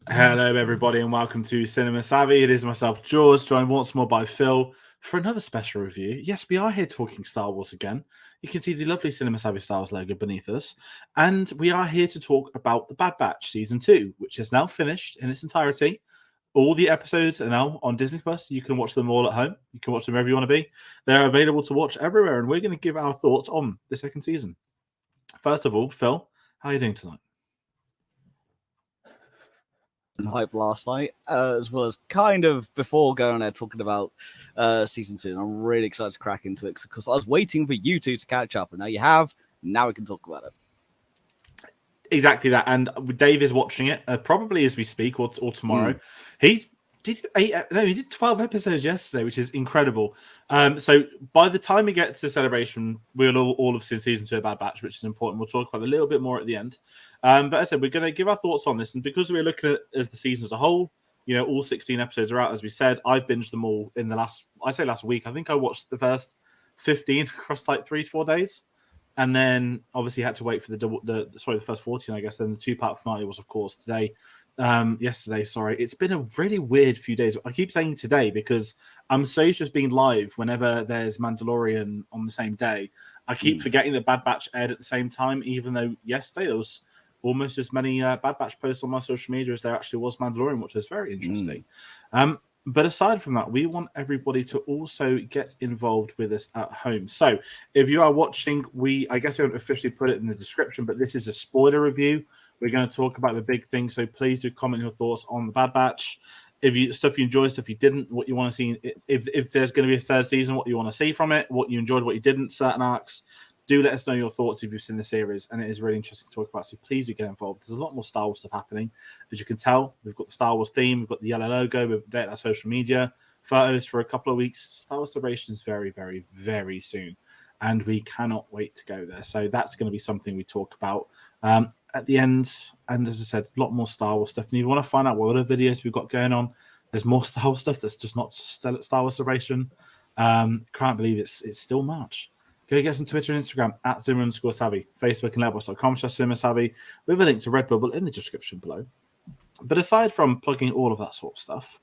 Hello, everybody, and welcome to Cinema Savvy. It is myself, George, joined once more by Phil for another special review. Yes, we are here talking Star Wars again. You can see the lovely Cinema Savvy Star Wars logo beneath us. And we are here to talk about The Bad Batch Season 2, which is now finished in its entirety. All the episodes are now on Disney Plus. You can watch them all at home. You can watch them wherever you want to be. They're available to watch everywhere, and we're going to give our thoughts on the second season. First of all, Phil, how are you doing tonight? Hype last night, as well as kind of before going there talking about season 2, and I'm really excited to crack into it because I was waiting for you two to catch up, and now you have. Now we can talk about it. Exactly that, and Dave is watching it probably as we speak or tomorrow. He did 12 episodes yesterday, which is incredible. So by the time we get to Celebration, we'll all have seen season 2 of Bad Batch, which is important. We'll talk about it a little bit more at the end. But as I said, we're going to give our thoughts on this, and because we're looking at as the season as a whole, all 16 episodes are out. As we said, I binged them all in the last week. I think I watched the first 15 across like 3-4 days. And then obviously had to wait for the first 14, I guess. Then the 2-part finale was, of course, yesterday. Sorry, it's been a really weird few days. I keep saying today because I'm so used to just being live whenever there's Mandalorian on the same day. I keep forgetting that Bad Batch aired at the same time, even though yesterday there was almost as many Bad Batch posts on my social media as there actually was Mandalorian, which was very interesting. But aside from that, we want everybody to also get involved with us at home. So if you are watching, I guess we haven't officially put it in the description, but this is a spoiler review. We're going to talk about the big things. So please do comment your thoughts on the Bad Batch. Stuff you enjoyed, stuff you didn't, what you want to see. If there's going to be a third season, what you want to see from it, what you enjoyed, what you didn't, certain arcs. Do let us know your thoughts if you've seen the series, and it is really interesting to talk about. So please do get involved. There's a lot more Star Wars stuff happening. As you can tell, we've got the Star Wars theme, we've got the yellow logo, we've updated our social media photos for a couple of weeks. Star Wars Celebration is very, very, very soon, and we cannot wait to go there. So that's going to be something we talk about at the end. And as I said, a lot more Star Wars stuff. And if you want to find out what other videos we've got going on, there's more Star Wars stuff that's just not still at Star Wars Celebration. Can't believe it's still March. Go get some Twitter and Instagram at @Zimmer_Savvy, Facebook and letterboxd.com/ZimmerSavvy with a link to Redbubble in the description below. But aside from plugging all of that sort of stuff,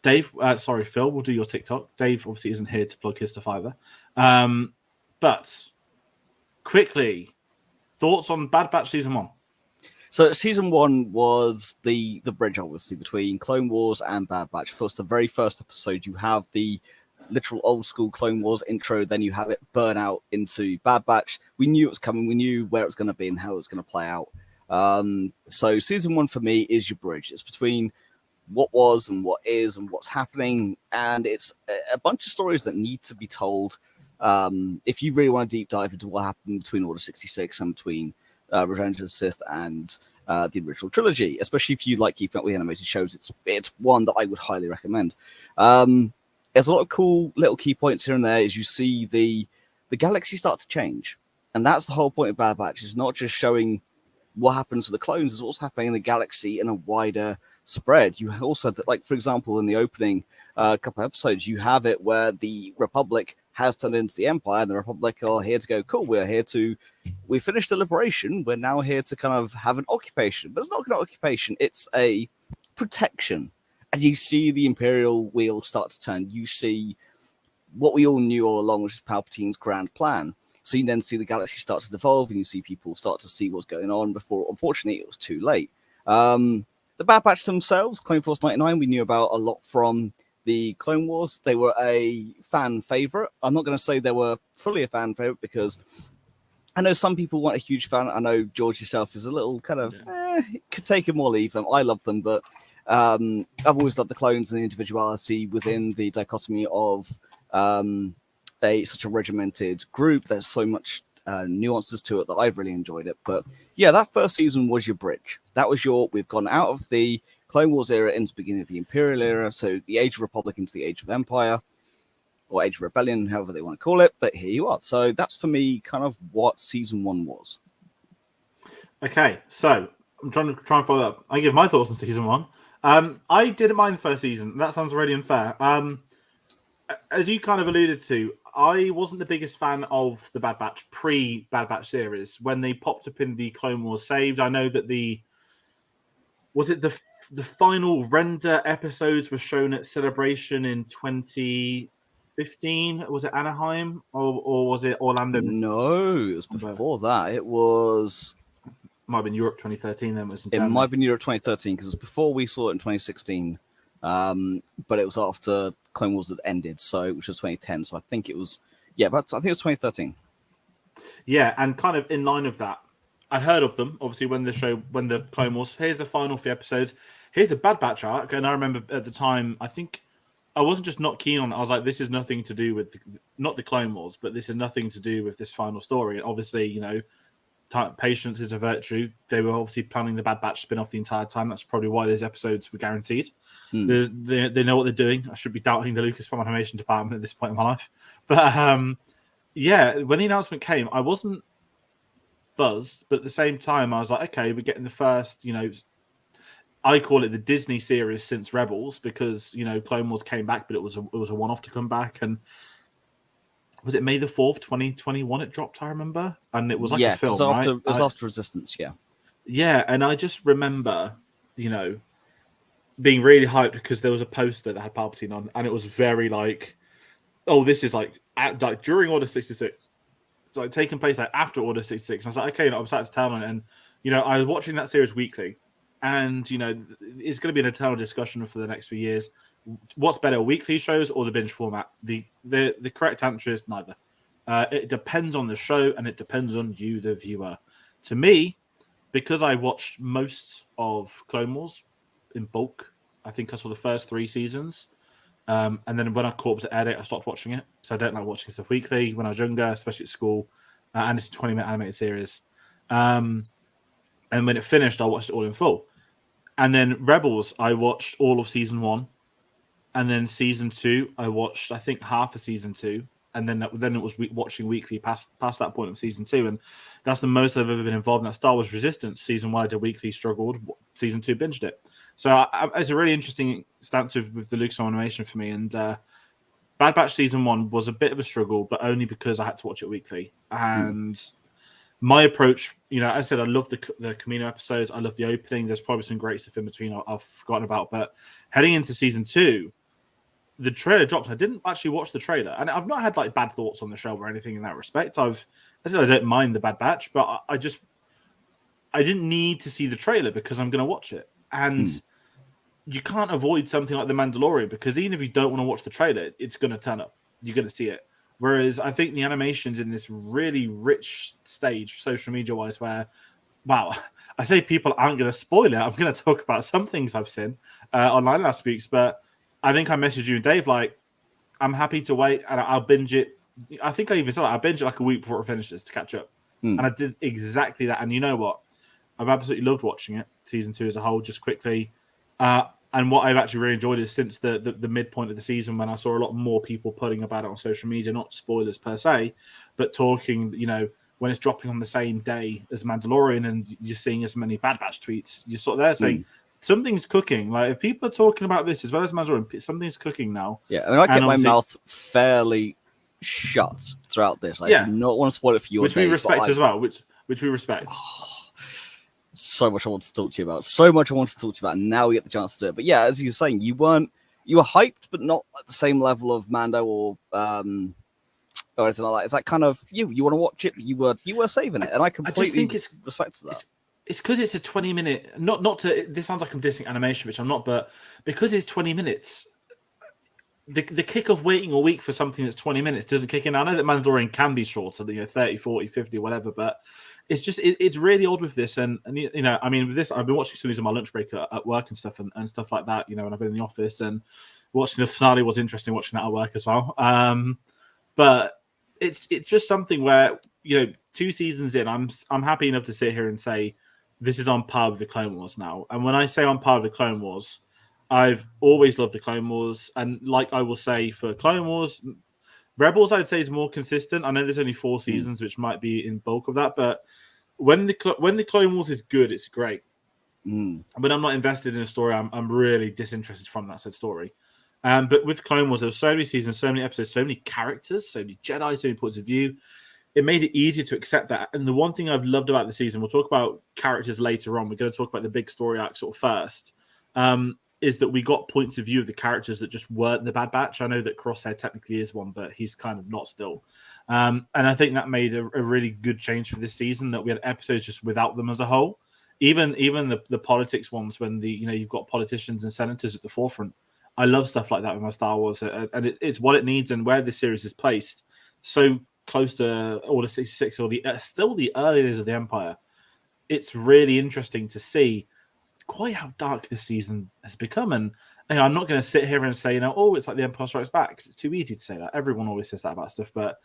Phil will do your TikTok. Dave obviously isn't here to plug his stuff either. But quickly, thoughts on Bad Batch Season 1? So season 1 was the bridge, obviously, between Clone Wars and Bad Batch. First, the very first episode, you have the literal old school Clone Wars intro, then you have it burn out into Bad Batch. We knew it was coming, we knew where it was going to be and how it was going to play out. So season 1 for me is your bridge. It's between what was and what is and what's happening, and it's a bunch of stories that need to be told. If you really want to deep dive into what happened between Order 66 and between Revenge of the Sith and the original trilogy, especially if you like keeping up with animated shows, it's one that I would highly recommend. There's a lot of cool little key points here and there as you see the galaxy start to change. And that's the whole point of Bad Batch, is not just showing what happens with the clones, it's what's happening in the galaxy in a wider spread. You also, like, for example, in the opening couple of episodes, you have it where the Republic has turned into the Empire, and the Republic are here to go, cool, we finished the liberation, we're now here to kind of have an occupation. But it's not an occupation, it's a protection. As you see the Imperial wheel start to turn, you see what we all knew all along, which is Palpatine's grand plan. So you then see the galaxy start to devolve, and you see people start to see what's going on before, unfortunately, it was too late. The Bad Batch themselves, Clone Force 99, we knew about a lot from the Clone Wars. They were a fan favorite. I'm not going to say they were fully a fan favorite because I know some people weren't a huge fan. I know George yourself is a little kind of, could take them or leave them. I love them, but I've always loved the clones and the individuality within the dichotomy of such a regimented group. There's so much nuances to it that I've really enjoyed it. But yeah, that first season was your bridge. That was we've gone out of the Clone Wars era into the beginning of the Imperial era, so the Age of Republic into the Age of Empire, or Age of Rebellion, however they want to call it. But here you are. So that's for me kind of what season 1 was. Okay, so I'm trying to follow up. I give my thoughts on season 1. I didn't mind the first season. That sounds really unfair. As you kind of alluded to, I wasn't the biggest fan of the Bad Batch pre-Bad Batch series. When they popped up in the Clone Wars Saved, I know that Was it the final render episodes were shown at Celebration in 2015? Was it Anaheim or was it Orlando? No, it was before that. It was. Might have been Europe 2013. Then it might have been Europe 2013 because it was before we saw it in 2016. But it was after Clone Wars had ended, which was 2010. So I think it was I think it was 2013. Yeah, and kind of in line of that, I heard of them obviously when the Clone Wars. Here's the final few episodes. Here's a Bad Batch arc, and I remember at the time I think I wasn't just not keen on it. I was like, this is nothing to do with not the Clone Wars, but this is nothing to do with this final story. And obviously, patience is a virtue. They were obviously planning the Bad Batch spin-off the entire time. That's probably why those episodes were guaranteed. They know what they're doing. I should be doubting the Lucasfilm animation department at this point in my life. But when the announcement came, I wasn't buzzed, but at the same time, I was like, okay, we're getting the first, I call it the Disney series since Rebels because, Clone Wars came back, but it was a one-off to come back. And was it May the 4th, 2021 it dropped, I remember? And it was like a film, right? It was after Resistance, yeah. Yeah, and I just remember, being really hyped because there was a poster that had Palpatine on, and it was very like, oh, this is like during Order 66. It's like taking place like after Order 66. And I was like, okay, I'm sat to tell on it. And, I was watching that series weekly, and, it's going to be an eternal discussion for the next few years. What's better, weekly shows or the binge format? The correct answer is neither. It depends on the show and it depends on you, the viewer. To me, because I watched most of Clone Wars in bulk, I think I saw the first 3 seasons. And then when I caught up to air date, I stopped watching it. So I don't like watching stuff weekly when I was younger, especially at school. And it's a 20-minute animated series. And when it finished, I watched it all in full. And then Rebels, I watched all of season 1. And then season 2, I watched, I think, half of season 2. And then it was watching weekly past that point of season 2. And that's the most I've ever been involved in that. Star Wars Resistance, season 1, I did weekly, struggled. Season 2, binged it. So it's a really interesting stance with the Lucasfilm animation for me. And Bad Batch season 1 was a bit of a struggle, but only because I had to watch it weekly. And my approach, I said I love the Camino episodes. I love the opening. There's probably some great stuff in between I've forgotten about. But heading into season 2, the trailer dropped. I didn't actually watch the trailer, and I've not had like bad thoughts on the show or anything in that respect. I said I don't mind the Bad Batch, but I didn't need to see the trailer because I'm going to watch it. And you can't avoid something like The Mandalorian because even if you don't want to watch the trailer, it's going to turn up. You're going to see it. Whereas I think the animation's in this really rich stage, social media-wise, where, wow, I say people aren't going to spoil it. I'm going to talk about some things I've seen online last week's, but I think I messaged you and Dave, like, I'm happy to wait and I'll binge it. I think I even said I'll binge it like a week before it finishes to catch up. And I did exactly that. And you know what? I've absolutely loved watching it, season 2 as a whole, just quickly. And what I've actually really enjoyed is since the midpoint of the season when I saw a lot more people putting about it on social media, not spoilers per se, but talking, when it's dropping on the same day as Mandalorian and you're seeing as many Bad Batch tweets, you're sort of there saying, something's cooking. Like, if people are talking about this as well as Mandalorian, something's cooking now. Yeah, I mean, I kept my mouth fairly shut throughout this. I did not want to spoil it for you. Which we respect as well, which we respect. So much I want to talk to you about. And now we get the chance to do it. But yeah, as you were saying, you were hyped, but not at the same level of Mando or anything like that. It's like kind of you want to watch it. You were saving it, and I completely respect that. It's because it's a 20-minute. Not to. This sounds like I'm dissing animation, which I'm not. But because it's 20 minutes, the kick of waiting a week for something that's 20 minutes doesn't kick in. I know that Mandalorian can be shorter, 30, 40, 50, whatever, but. It's just it's really odd with this, and I mean with this, I've been watching some of these on my lunch break at work and stuff like that. When I've been in the office and watching the finale was interesting. Watching that at work as well, but it's just something where 2 seasons in, I'm happy enough to sit here and say this is on par with the Clone Wars now. And when I say on par with the Clone Wars, I've always loved the Clone Wars, and like I will say for Clone Wars. Rebels, I'd say, is more consistent. I know there's only 4 seasons, which might be in bulk of that, but when the Clone Wars is good, it's great. But I'm not invested in a story. I'm really disinterested from that said story. But with Clone Wars, there's so many seasons, so many episodes, so many characters, so many Jedi, so many points of view. it made it easier to accept that. And the one thing I've loved about the season, we'll talk about characters later on. We're going to talk about the big story arc sort of first. Is that we got points of view of the characters that just weren't the Bad Batch. I know that Crosshair technically is one, but he's kind of not still. And I think that made a really good change for this season, that we had episodes just without them as a whole. Even the politics ones, when you've got politicians and senators at the forefront. I love stuff like that with my Star Wars, and it's what it needs, and where this series is placed so close to Order 66 or still the early days of the Empire. It's really interesting to see quite how dark this season has become. And I'm not going to sit here and say, it's like the Empire Strikes Back, because it's too easy to say that. Everyone always says that about stuff. But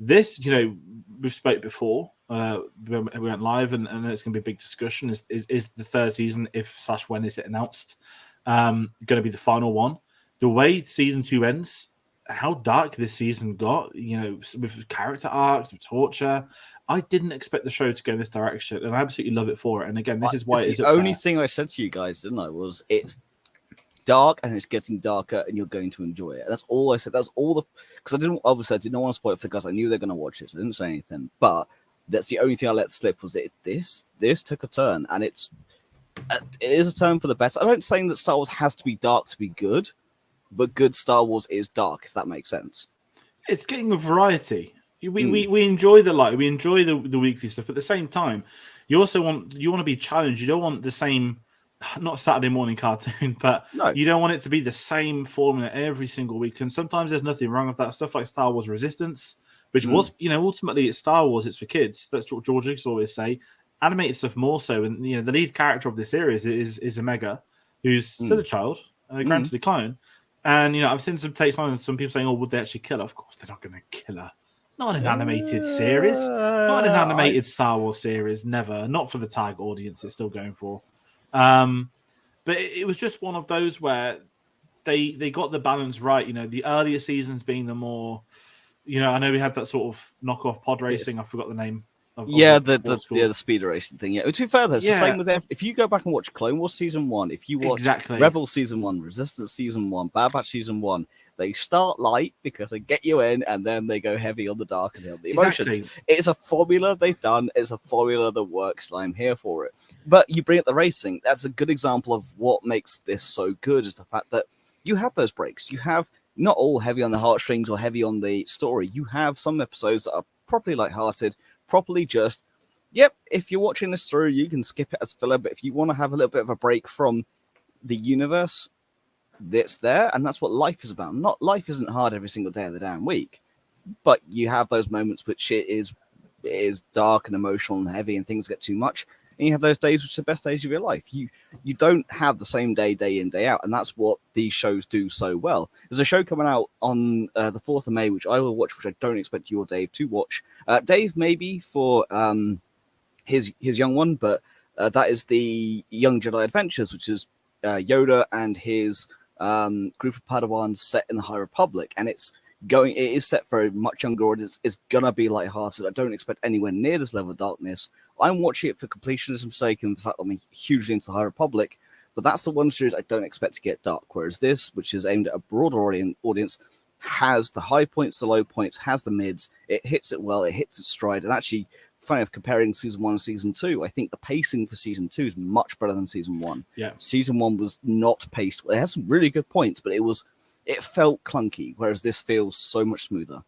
this, we've spoke before, we went live, and it's going to be a big discussion. Is the third season, when is it announced, going to be the final one? The way season 2 ends, how dark this season got, with character arcs, with torture. I didn't expect the show to go in this direction, and I absolutely love it for it. And again, this is why it's the only thing I said to you guys, didn't I? Was it's dark and it's getting darker, and you're going to enjoy it. That's all I said. That's all because I didn't want to spoil it for the guys. I knew they're going to watch it, so I didn't say anything. But that's the only thing I let slip was this took a turn, and it is a turn for the better. I'm not saying that Star Wars has to be dark to be good, but good Star Wars is dark, if that makes sense. It's getting a variety. We enjoy the light, we enjoy the weekly stuff, but at the same time, you want to be challenged. You don't want the same, not Saturday morning cartoon, but you don't want it to be the same formula every single week. And sometimes there's nothing wrong with that stuff, like Star Wars Resistance, which was, ultimately it's Star Wars, it's for kids. That's what George Lucas always say. Animated stuff more so, and the lead character of the series is Omega, who's still a child, granted a clone. And I've seen some takes on some people saying, "Oh, would they actually kill her?" Of course, they're not going to kill her. Not in an animated series. Not in an animated Star Wars series. Never. Not for the target audience it's still going for. But it was just one of those where they got the balance right. The earlier seasons being the more, I know we had that sort of knockoff pod racing. I forgot the name. The speed racing thing. Yeah, to be fair though, it's the same with if you go back and watch Clone Wars season 1, if you watch Rebel season 1, Resistance season 1, Bad Batch season 1, they start light because they get you in, and then they go heavy on the dark and the emotions. Exactly. It's a formula they've done. It's a formula that works, and I'm here for it. But you bring up the racing. That's a good example of what makes this so good, is the fact that you have those breaks. You have not all heavy on the heartstrings or heavy on the story. You have some episodes that are properly lighthearted, properly just, if you're watching this through, you can skip it as filler, but if you want to have a little bit of a break from the universe, it's there, and that's what life is about. Life isn't hard every single day of the damn week, but you have those moments which it is dark and emotional and heavy, and things get too much, and you have those days which are the best days of your life. You don't have the same day in, day out, and that's what these shows do so well. There's a show coming out on the 4th of May, which I will watch, which I don't expect you or Dave to watch. Dave, maybe for his young one, but that is the Young Jedi Adventures, which is Yoda and his group of Padawans set in the High Republic, and it is set for a much younger audience. It's gonna be lighthearted. I don't expect anywhere near this level of darkness. I'm watching it for completionism's sake and the fact that I'm hugely into the High Republic, but that's the one series I don't expect to get dark. Whereas this, which is aimed at a broader audience, has the high points, the low points, has the mids. It hits it well. It hits its stride. And actually, funny enough, comparing season 1 and season 2, I think the pacing for season 2 is much better than season 1. Yeah, season 1 was not paced. It has some really good points, but it felt clunky. Whereas this feels so much smoother.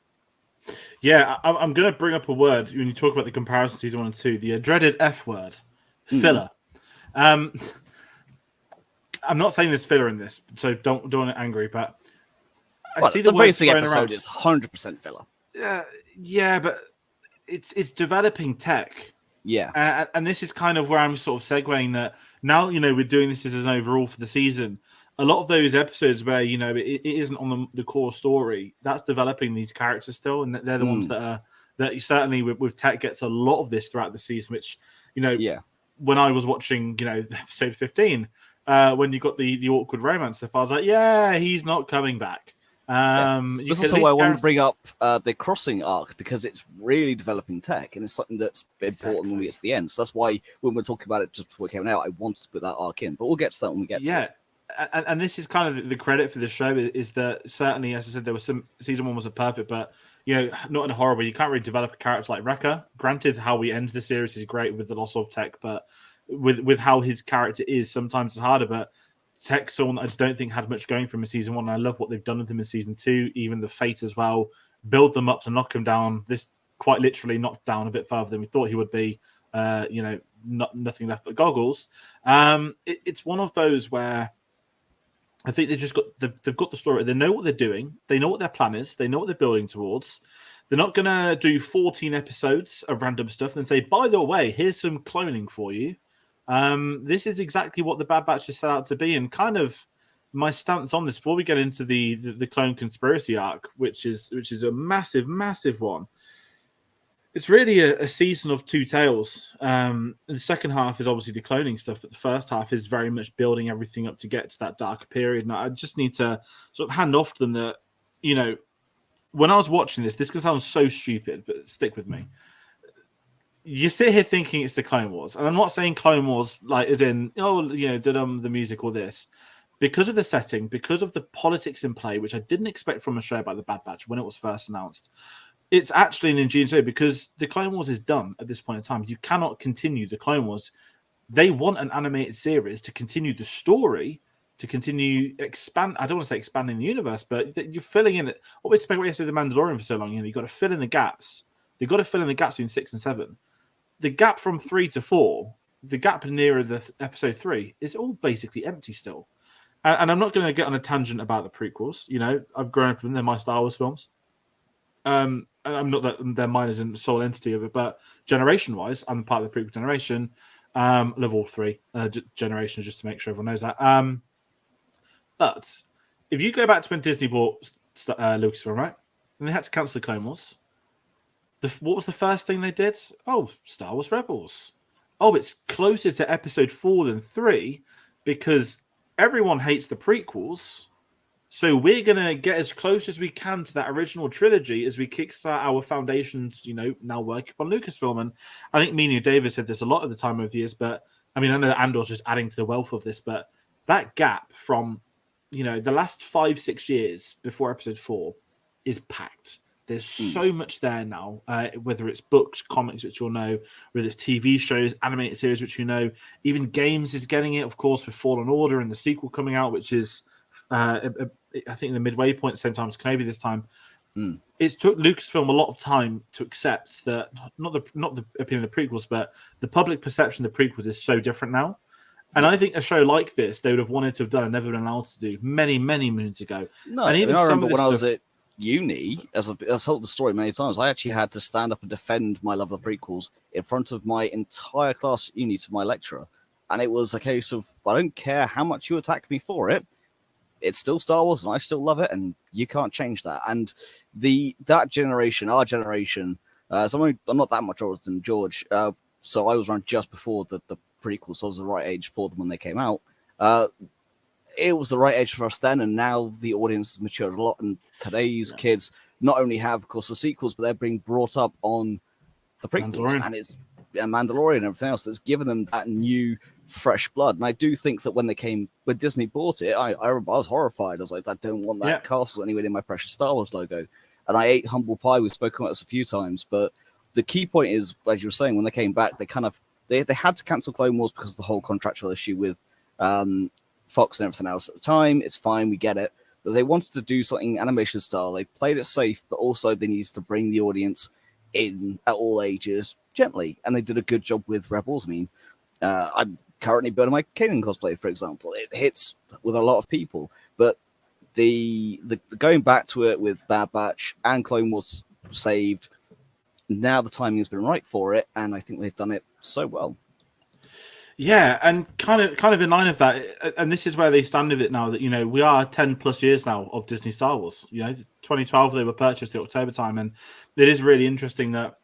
Yeah, I'm going to bring up a word when you talk about the comparison season 1 and 2, the dreaded F word, filler. I'm not saying there's filler in this, so don't get angry, but I see the basic episode is 100% filler. Yeah, but it's developing tech. Yeah, and this is kind of where I'm sort of segueing that now. We're doing this as an overall for the season. A lot of those episodes where it isn't on the core story, that's developing these characters still, and they're the ones that certainly with tech gets a lot of this throughout the season. Which when I was watching episode 15, when you got the awkward romance stuff, I was like, yeah, he's not coming back. This is also why I wanted to bring up the crossing arc, because it's really developing tech, and it's something that's important when we get to the end. So that's why when we're talking about it just before it came out, I wanted to put that arc in, but we'll get to that when we get to it. And this is kind of the credit for the show is that certainly, as I said, there was some season 1 wasn't perfect, but not in a horror way. You can't really develop a character like Wrecker. Granted, how we end the series is great with the loss of Tech, but with how his character is, sometimes it's harder. But Tech's someone I just don't think had much going for him in season 1. And I love what they've done with him in season 2, even the fate as well. Build them up to knock him down. This quite literally knocked down a bit further than we thought he would be. Nothing left but goggles. It's one of those where I think they've got the story. They know what they're doing. They know what their plan is. They know what they're building towards. They're not going to do 14 episodes of random stuff and say, by the way, here's some cloning for you. This is exactly what the Bad Batch is set out to be. And kind of my stance on this before we get into the clone conspiracy arc, which is a massive, massive one. It's really a season of two tales. The second half is obviously the cloning stuff, but the first half is very much building everything up to get to that darker period. And I just need to sort of hand off to them that, when I was watching this can sound so stupid, but stick with me. You sit here thinking it's the Clone Wars. And I'm not saying Clone Wars like as in, the music or this. Because of the setting, because of the politics in play, which I didn't expect from a show about the Bad Batch when it was first announced. It's actually an ingenious way because the Clone Wars is done at this point in time. You cannot continue the Clone Wars. They want an animated series to continue the story, to continue expand. I don't want to say expanding the universe, but you're filling in it. Always speculate the Mandalorian for so long. You've got to fill in the gaps. They've got to fill in the gaps between 6 and 7. The gap from 3 to 4, the gap nearer the episode 3, is all basically empty still. And I'm not going to get on a tangent about the prequels. I've grown up with them. They're my Star Wars films. I'm not that their mind is in the sole entity of it, but generation-wise, I'm part of the prequel generation. Love all 3 generations, just to make sure everyone knows that. But if you go back to when Disney bought Lucasfilm, right, and they had to cancel the Clone Wars, what was the first thing they did? Oh, Star Wars Rebels. Oh, it's closer to episode 4 than 3 because everyone hates the prequels. So we're going to get as close as we can to that original trilogy as we kickstart our foundations, now working on Lucasfilm. And I think me and you, David, said this a lot at the time of the years, but I mean, I know that Andor's just adding to the wealth of this, but that gap from, the last 5-6 years before episode 4 is packed. There's so much there now, whether it's books, comics, which you'll know, whether it's TV shows, animated series, which you know, even games is getting it, of course, with Fallen Order and the sequel coming out, which is, I think, the midway point, same time as Kenobi this time. It's took Lucasfilm a lot of time to accept that, not the opinion of the prequels, but the public perception of the prequels is so different now. And I think a show like this, they would have wanted to have done and never been allowed to do many, many moons ago. No, and even I some remember of when this I was stuff, at uni, I've told the story many times, I actually had to stand up and defend my love of prequels in front of my entire class at uni to my lecturer. And it was a case of, I don't care how much you attack me for it, it's still Star Wars and I still love it, and you can't change that. And that generation, our generation, so I'm not that much older than George, so I was around just before the prequels, so I was the right age for them when they came out. It was the right age for us then, and now the audience has matured a lot, and today's kids not only have, of course, the sequels, but they're being brought up on the prequels, and it's Mandalorian and everything else that's given them that new, fresh blood. And I do think that when Disney bought it, I was horrified. I was like, I don't want that castle anywhere in my precious Star Wars logo. And I ate humble pie. We've spoken about this a few times, but the key point is, as you were saying, when they came back, they had to cancel Clone Wars because of the whole contractual issue with Fox and everything else at the time. It's fine, we get it. But they wanted to do something animation style. They played it safe, but also they needed to bring the audience in at all ages gently. And they did a good job with Rebels. I mean, I'm currently building my Kanan cosplay, for example. It hits with a lot of people. But the going back to it with Bad Batch and Clone Wars saved, now the timing has been right for it, and I think they've done it so well. Yeah, and kind of in line of that, and this is where they stand with it now, that we are 10 plus years now of Disney Star Wars. 2012 they were purchased the October time, and it is really interesting that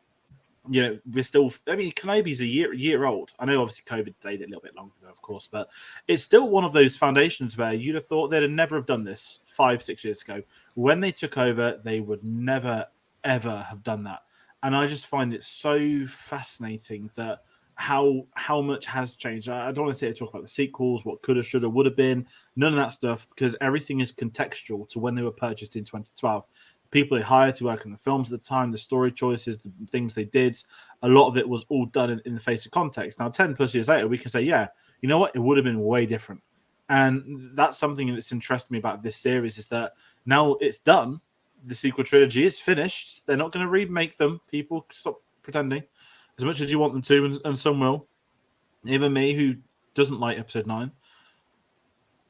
we're still. I mean, Kenobi's a year old. I know obviously COVID delayed it a little bit longer though, of course, but it's still one of those foundations where you'd have thought they'd never have done this 5-6 years ago. When they took over, they would never ever have done that, and I just find it so fascinating that. How much has changed. I don't want to sit here and talk about the sequels, what could have, should have, would have been, none of that stuff, because everything is contextual to when they were purchased in 2012. people they hired to work on the films at the time, the story choices, the things they did. A lot of it was all done in the face of context. Now, 10 plus years later, we can say, yeah, you know what? It would have been way different. And that's something that's interested me about this series is that now it's done. The sequel trilogy is finished. They're not going to remake them. People, stop pretending. As much as you want them to, and some will. Even me, who doesn't like episode 9.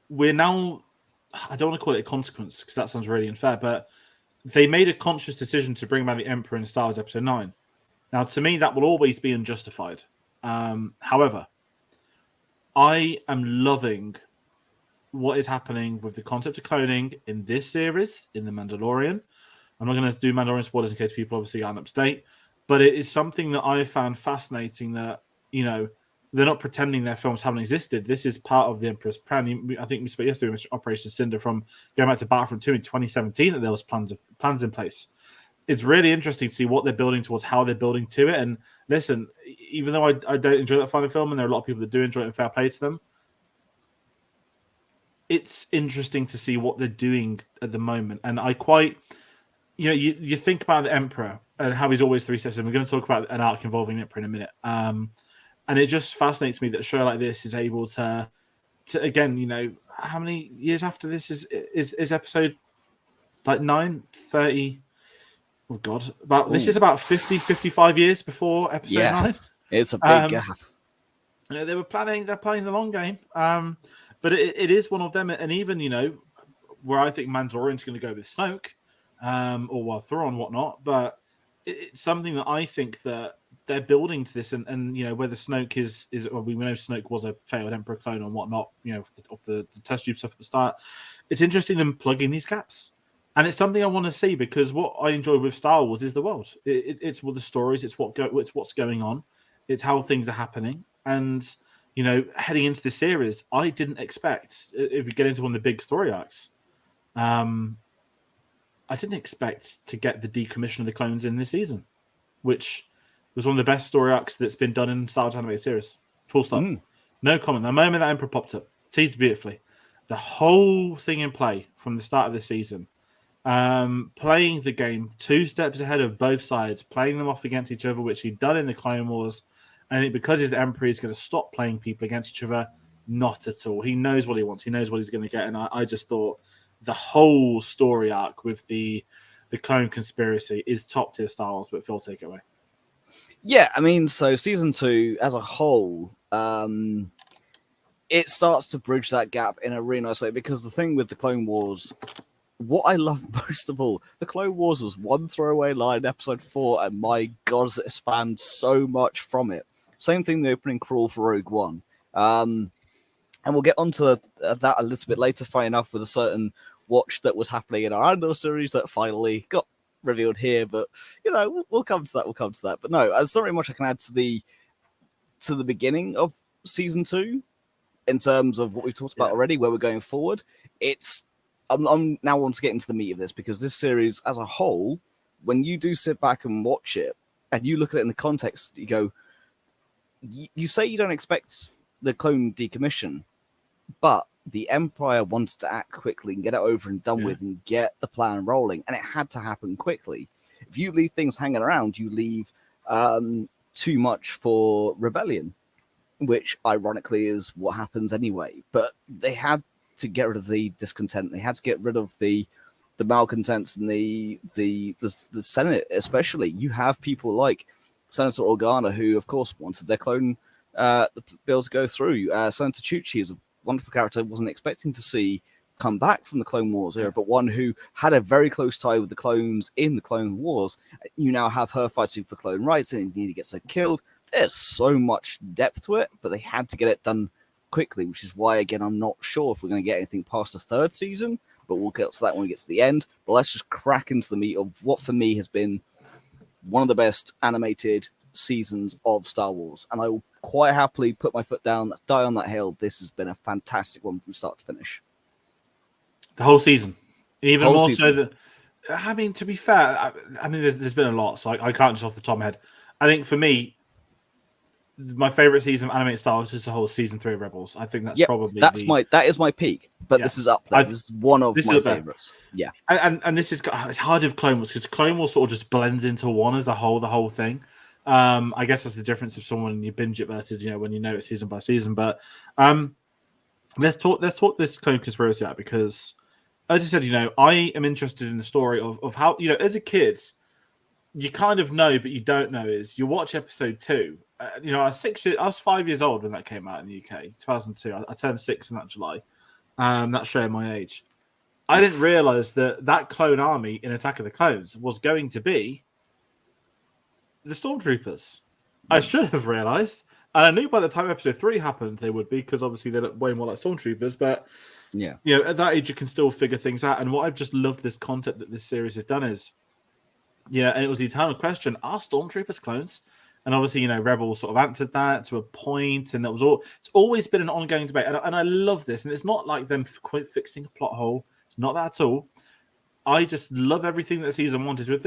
We're now, I don't want to call it a consequence because that sounds really unfair, but they made a conscious decision to bring back the Emperor in Star Wars episode 9. Now, to me, that will always be unjustified. However, I am loving what is happening with the concept of cloning in this series, in The Mandalorian. I'm not going to do Mandalorian spoilers in case people obviously aren't up to date, but it is something that I found fascinating that, you know, they're not pretending their films haven't existed. This is part of the Emperor's plan. I think we spoke yesterday with Operation Cinder from going back to Battlefront 2 in 2017 that there was plans in place. It's really interesting to see what they're building towards, how they're building to it. And listen, even though I don't enjoy that final film, and there are a lot of people that do enjoy it, and fair play to them, it's interesting to see what they're doing at the moment. And I quite, you know, you think about the Emperor and how he's always 3 steps in. We're going to talk about an arc involving the Emperor in a minute. And it just fascinates me that a show like this is able to again, you know, how many years after this is episode like 9, 30? Oh God, this is about 50, 55 years before episode 9. It's a big gap. You know, they're playing the long game. But it is one of them, and even, you know, where I think Mandalorian's going to go with Snoke, or Thrawn, whatnot, but it's something that I think that they're building to this, and you know, whether Snoke is well, we know Snoke was a failed Emperor clone or whatnot, you know, off the test tube stuff at the start. It's interesting them plugging these gaps, and it's something I want to see because what I enjoy with Star Wars is the world. It's what the stories, it's what's going on, it's how things are happening, and you know, heading into this series, I didn't expect, if we get into one of the big story arcs, I didn't expect to get the decommission of the clones in this season, which was one of the best story arcs that's been done in Star Wars animated series. Full stop. No comment. The moment that Emperor popped up, teased beautifully. The whole thing in play from the start of the season, playing the game 2 steps ahead of both sides, playing them off against each other, which he'd done in the Clone Wars. And because he's the Emperor, he's going to stop playing people against each other. Not at all. He knows what he wants. He knows what he's going to get. And I just thought the whole story arc with the clone conspiracy is top tier Star Wars, but Phill, take it away. Yeah, I mean, so season 2 as a whole, it starts to bridge that gap in a really nice way, because the thing with the Clone Wars, what I love most of all, the Clone Wars was one throwaway line in episode 4, and my God, it spanned so much from it. Same thing, the opening crawl for Rogue One. And we'll get onto that a little bit later, funny enough, with a certain watch that was happening in our Andor series that finally got revealed here. But, you know, we'll come to that. But no, there's not very much I can add to the beginning of season 2 in terms of what we've talked about already, where we're going forward. I'm now want to get into the meat of this, because this series as a whole, when you do sit back and watch it and you look at it in the context, you go, you say you don't expect the clone decommission, but the Empire wanted to act quickly and get it over and done with and get the plan rolling, and it had to happen quickly. If you leave things hanging around, you leave too much for rebellion, which ironically is what happens anyway. But they had to get rid of the discontent. They had to get rid of the malcontents and the Senate, especially. You have people like Senator Organa, who, of course, wanted their clone bill to go through. Senator Tucci is a wonderful character I wasn't expecting to see come back from the Clone Wars era, but one who had a very close tie with the clones in the Clone Wars. You now have her fighting for clone rights, and nearly gets her killed. There's so much depth to it, but they had to get it done quickly, which is why, again, I'm not sure if we're going to get anything past the 3rd season, but we'll get to that when we get to the end. But let's just crack into the meat of what, for me, has been one of the best animated seasons of Star Wars. And I will quite happily put my foot down, die on that hill. This has been a fantastic one from start to finish. The whole season. Even whole more season. so that, I mean, to be fair, I mean, there's been a lot, so I can't just off the top of my head. I think for me, my favorite season of animated Star Wars is the whole season 3 of Rebels. I think that's probably that is my peak. But this is up there. This is one of my favorites. Yeah, and this is it's hard with Clone Wars because Clone Wars sort of just blends into one as a whole, the whole thing. I guess that's the difference of someone when you binge it versus when you know it season by season. But let's talk this Clone Conspiracy out because, as I said, I am interested in the story of how as a kid. You kind of know, but you don't know. Is you watch episode 2. I was 5 years old when that came out in the UK, 2002. I turned 6 in that July. That's showing my age. I didn't realize that clone army in Attack of the Clones was going to be the Stormtroopers. I should have realized, and I knew by the time episode 3 happened they would be, because obviously they look way more like Stormtroopers. But at that age you can still figure things out. And what I've just loved this concept that this series has done is. And it was the eternal question: are Stormtroopers clones? And obviously, Rebels sort of answered that to a point, and that was all. It's always been an ongoing debate, and I love this. And it's not like them fixing a plot hole. It's not that at all. I just love everything that season wanted with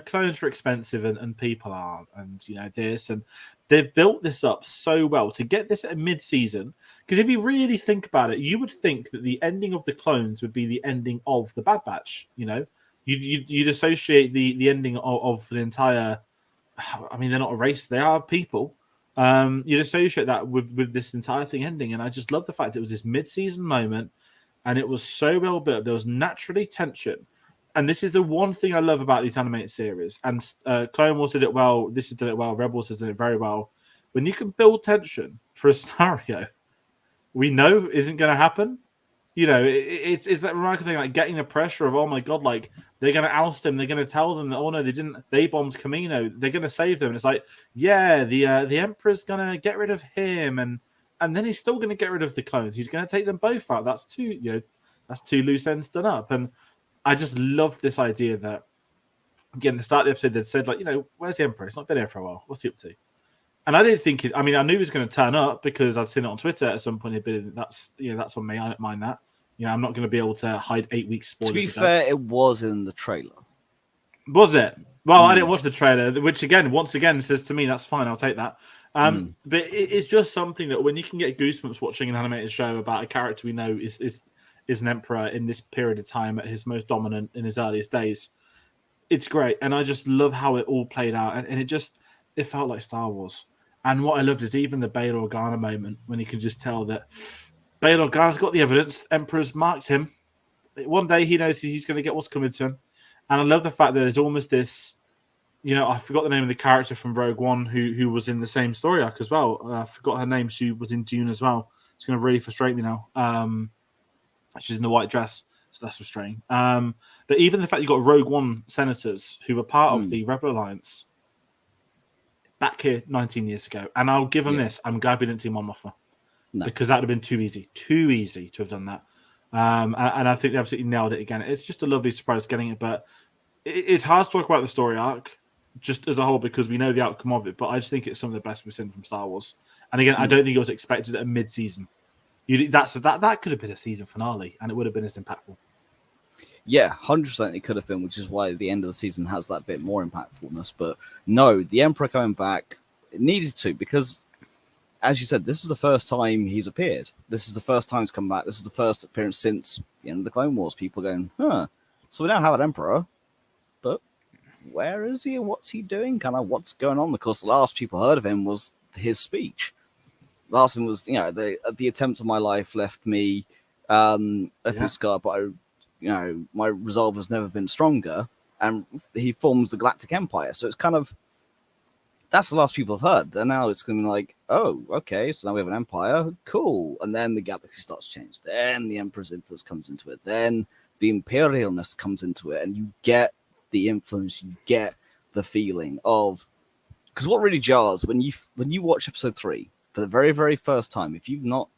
clones are expensive and people aren't, and this, and they've built this up so well to get this at mid-season. Because if you really think about it, you would think that the ending of the clones would be the ending of the Bad Batch. You'd associate the ending of the entire. I mean, they're not a race; they are people. You'd associate that with this entire thing ending, and I just love the fact it was this mid-season moment, and it was so well built. There was naturally tension, and this is the one thing I love about these animated series. And Clone Wars did it well. This has done it well. Rebels has done it very well. When you can build tension for a scenario we know isn't going to happen. It's that remarkable thing, like getting the pressure of, oh my god, like they're going to oust him, they're going to tell them that, oh no, they didn't, they bombed Camino, they're going to save them. And it's like, the Emperor's going to get rid of him, and then he's still going to get rid of the clones. He's going to take them both out. That's two loose ends done up. And I just love this idea that, again, the start of the episode, they said, like, where's the Emperor? It's not been here for a while. What's he up to? And I didn't think I knew he was going to turn up because I'd seen it on Twitter at some point. That's on me. I don't mind that. I'm not going to be able to hide 8 weeks spoilers. To be fair, it was in the trailer. Was it? Well, I didn't watch the trailer, which once again says to me that's fine. I'll take that. But it's just something that when you can get goosebumps watching an animated show about a character we know is an emperor in this period of time at his most dominant in his earliest days, it's great. And I just love how it all played out, and it felt like Star Wars. And what I loved is even the Bail Organa moment when you can just tell that Bail Organa's got the evidence. Emperor's marked him. One day he knows he's going to get what's coming to him. And I love the fact that there's almost this, I forgot the name of the character from Rogue One who was in the same story arc as well. I forgot her name. She was in Dune as well. It's going to really frustrate me now. She's in the white dress, so that's frustrating. But even the fact you got Rogue One senators who were part of the Rebel Alliance back here 19 years ago. And I'll give them this. I'm glad we didn't see Mon Mothma. No. Because that would have been too easy to have done that. And I think they absolutely nailed it again. It's just a lovely surprise getting it, but it's hard to talk about the story arc just as a whole because we know the outcome of it, but I just think it's some of the best we've seen from Star Wars. And again, I don't think it was expected at a mid-season. That could have been a season finale, and it would have been as impactful. Yeah, 100% it could have been, which is why the end of the season has that bit more impactfulness. But no, the Emperor coming back, it needed to, because as you said, this is the first time he's appeared. This is the first time he's come back. This is the first appearance since the end of the Clone Wars. People going, so we now have an Emperor, but where is he and what's he doing? Kind of what's going on? Because the last people heard of him was his speech. The last one was, the attempt of my life left me scarred, but my resolve has never been stronger. And he forms the Galactic Empire. So it's kind of, that's the last people have heard. And now it's going to be like, oh, okay, so now we have an empire. Cool. And then the galaxy starts to change. Then the Emperor's influence comes into it. Then the imperialness comes into it. And you get the influence, you get the feeling of... Because what really jars, when you watch episode 3 for the very, very first time, if you've not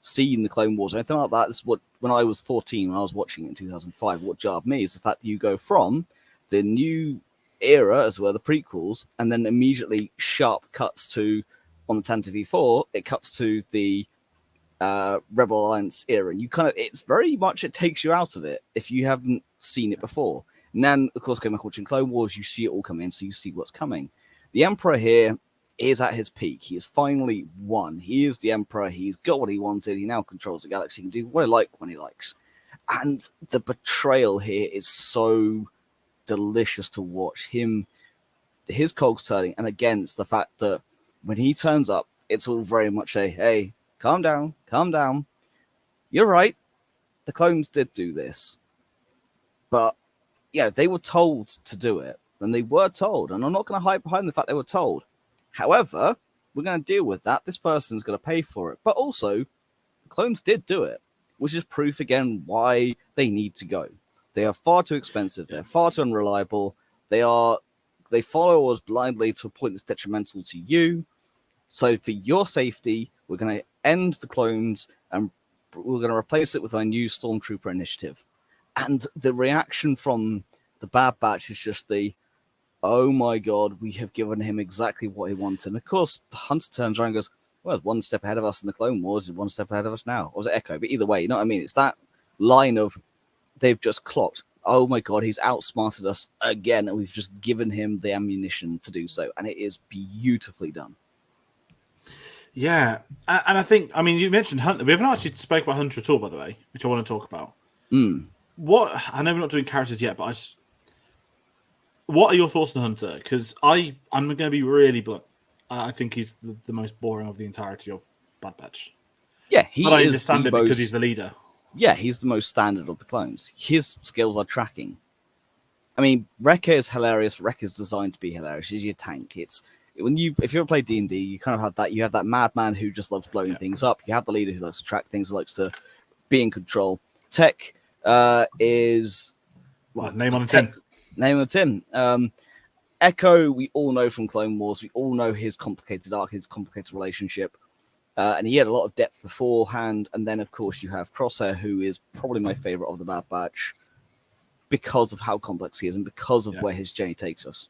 seen the Clone Wars or anything like that, this is what, when I was 14, when I was watching it in 2005, what jarred me is the fact that you go from the new era, as well, the prequels, and then immediately sharp cuts to, on the Tantive 4, it cuts to the Rebel Alliance era, and you kind of, it's very much, it takes you out of it if you haven't seen it before. And then, of course, going back watching Clone Wars, you see it all come in, so you see what's coming. The Emperor here is at his peak. He is finally won. He is the Emperor. He's got what he wanted. He now controls the galaxy. He can do what he likes when he likes. And the betrayal here is so delicious to watch. His cogs turning, and again, it's the fact that when he turns up, it's all very much a, hey, calm down, calm down. You're right. The clones did do this. But, yeah, they were told to do it. And they were told. And I'm not going to hide behind the fact they were told. However, we're going to deal with that. This person's going to pay for it. But also, the clones did do it, which is proof, again, why they need to go. They are far too expensive. They're far too unreliable. They follow us blindly to a point that's detrimental to you. So for your safety, we're going to end the clones and we're going to replace it with our new Stormtrooper initiative. And the reaction from the Bad Batch is just oh my God, we have given him exactly what he wanted. And of course, Hunter turns around and goes, well, one step ahead of us in the Clone Wars is one step ahead of us now. Or was it Echo? But either way, you know what I mean? It's that line of they've just clocked. Oh my God, he's outsmarted us again, and we've just given him the ammunition to do so, and it is beautifully done. Yeah, and I think, I mean, you mentioned Hunter. We haven't actually spoke about Hunter at all, by the way, which I want to talk about. What I know we're not doing characters yet, but what are your thoughts on Hunter? Because I'm going to be really blunt. I think he's the most boring of the entirety of Bad Batch. Yeah, but I understand it because he's the leader. Yeah, he's the most standard of the clones. His skills are tracking. I mean, Wrecker is hilarious, but Wrecker's designed to be hilarious. He's your tank. If you ever play D&D, you kind of have that. You have that madman who just loves blowing things up. You have the leader who loves to track things, who likes to be in control. Tech is name on a tin. Name on a tin. Echo, we all know from Clone Wars. We all know his complicated arc, his complicated relationship. And he had a lot of depth beforehand. And then, of course, you have Crosshair, who is probably my favorite of the Bad Batch because of how complex he is and because of where his journey takes us.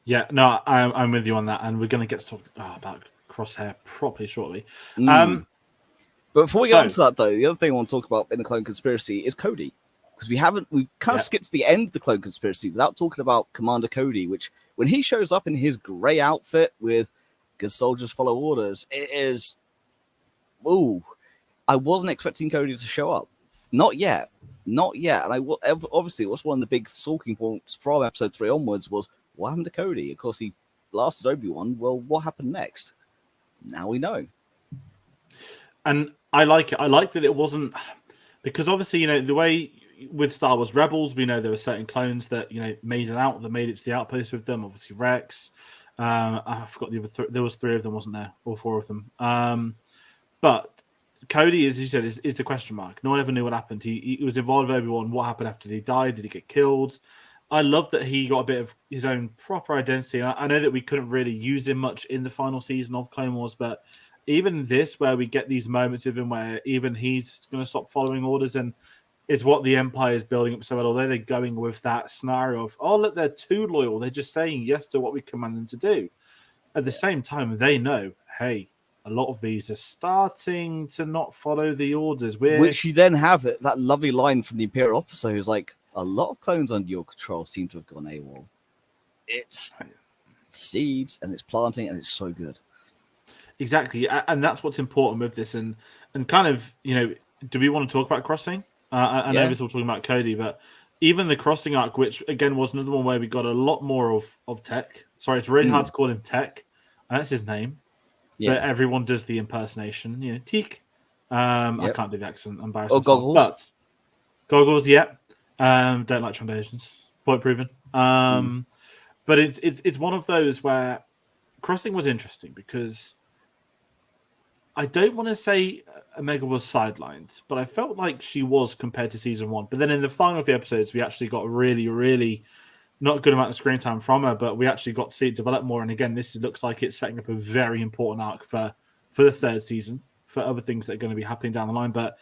Yeah, no, I'm with you on that. And we're going to get to talk about Crosshair properly shortly. But before we get into that, though, the other thing I want to talk about in the Clone Conspiracy is Cody. Because we kind of skipped to the end of the Clone Conspiracy without talking about Commander Cody, which when he shows up in his grey outfit with good soldiers follow orders, it is, I wasn't expecting Cody to show up. Not yet. And obviously, what's one of the big talking points from episode 3 onwards was, what happened to Cody? Of course, he blasted Obi-Wan. Well, what happened next? Now we know. And I like it. I like that it wasn't, because obviously, the way with Star Wars Rebels, we know there were certain clones that, made it to the outpost with them. Obviously, Rex. I forgot the other there was 3 of them, wasn't there? Or 4 of them. But Cody, as you said, is the question mark. No one ever knew what happened. He was involved with Obi-Wan. What happened after he died? Did he get killed? I love that he got a bit of his own proper identity. I know that we couldn't really use him much in the final season of Clone Wars, but even this, where we get these moments of him where even he's going to stop following orders and is what the Empire is building up so well, although they're going with that scenario of, look, they're too loyal. They're just saying yes to what we command them to do. At the same time, they know, hey, a lot of these are starting to not follow the orders. Which you then have that lovely line from the Imperial officer who's like, a lot of clones under your control seem to have gone AWOL. It's seeds and it's planting and it's so good. Exactly. And that's what's important with this. And kind of, do we want to talk about crossing? I know we're still talking about Cody, but even the crossing arc, which again was another one where we got a lot more of Tech. Sorry, it's really hard to call him Tech. And that's his name. Yeah. But everyone does the impersonation. Teak. I can't do the accent. I'm embarrassed. Or Goggles. But Goggles, yeah. Don't like translations. Point proven. But it's one of those where crossing was interesting because I don't want to say Omega was sidelined, but I felt like she was compared to season 1. But then in the final of the episodes, we actually got a really, really not a good amount of screen time from her, but we actually got to see it develop more. And again, this looks like it's setting up a very important arc for the 3rd season, for other things that are going to be happening down the line. But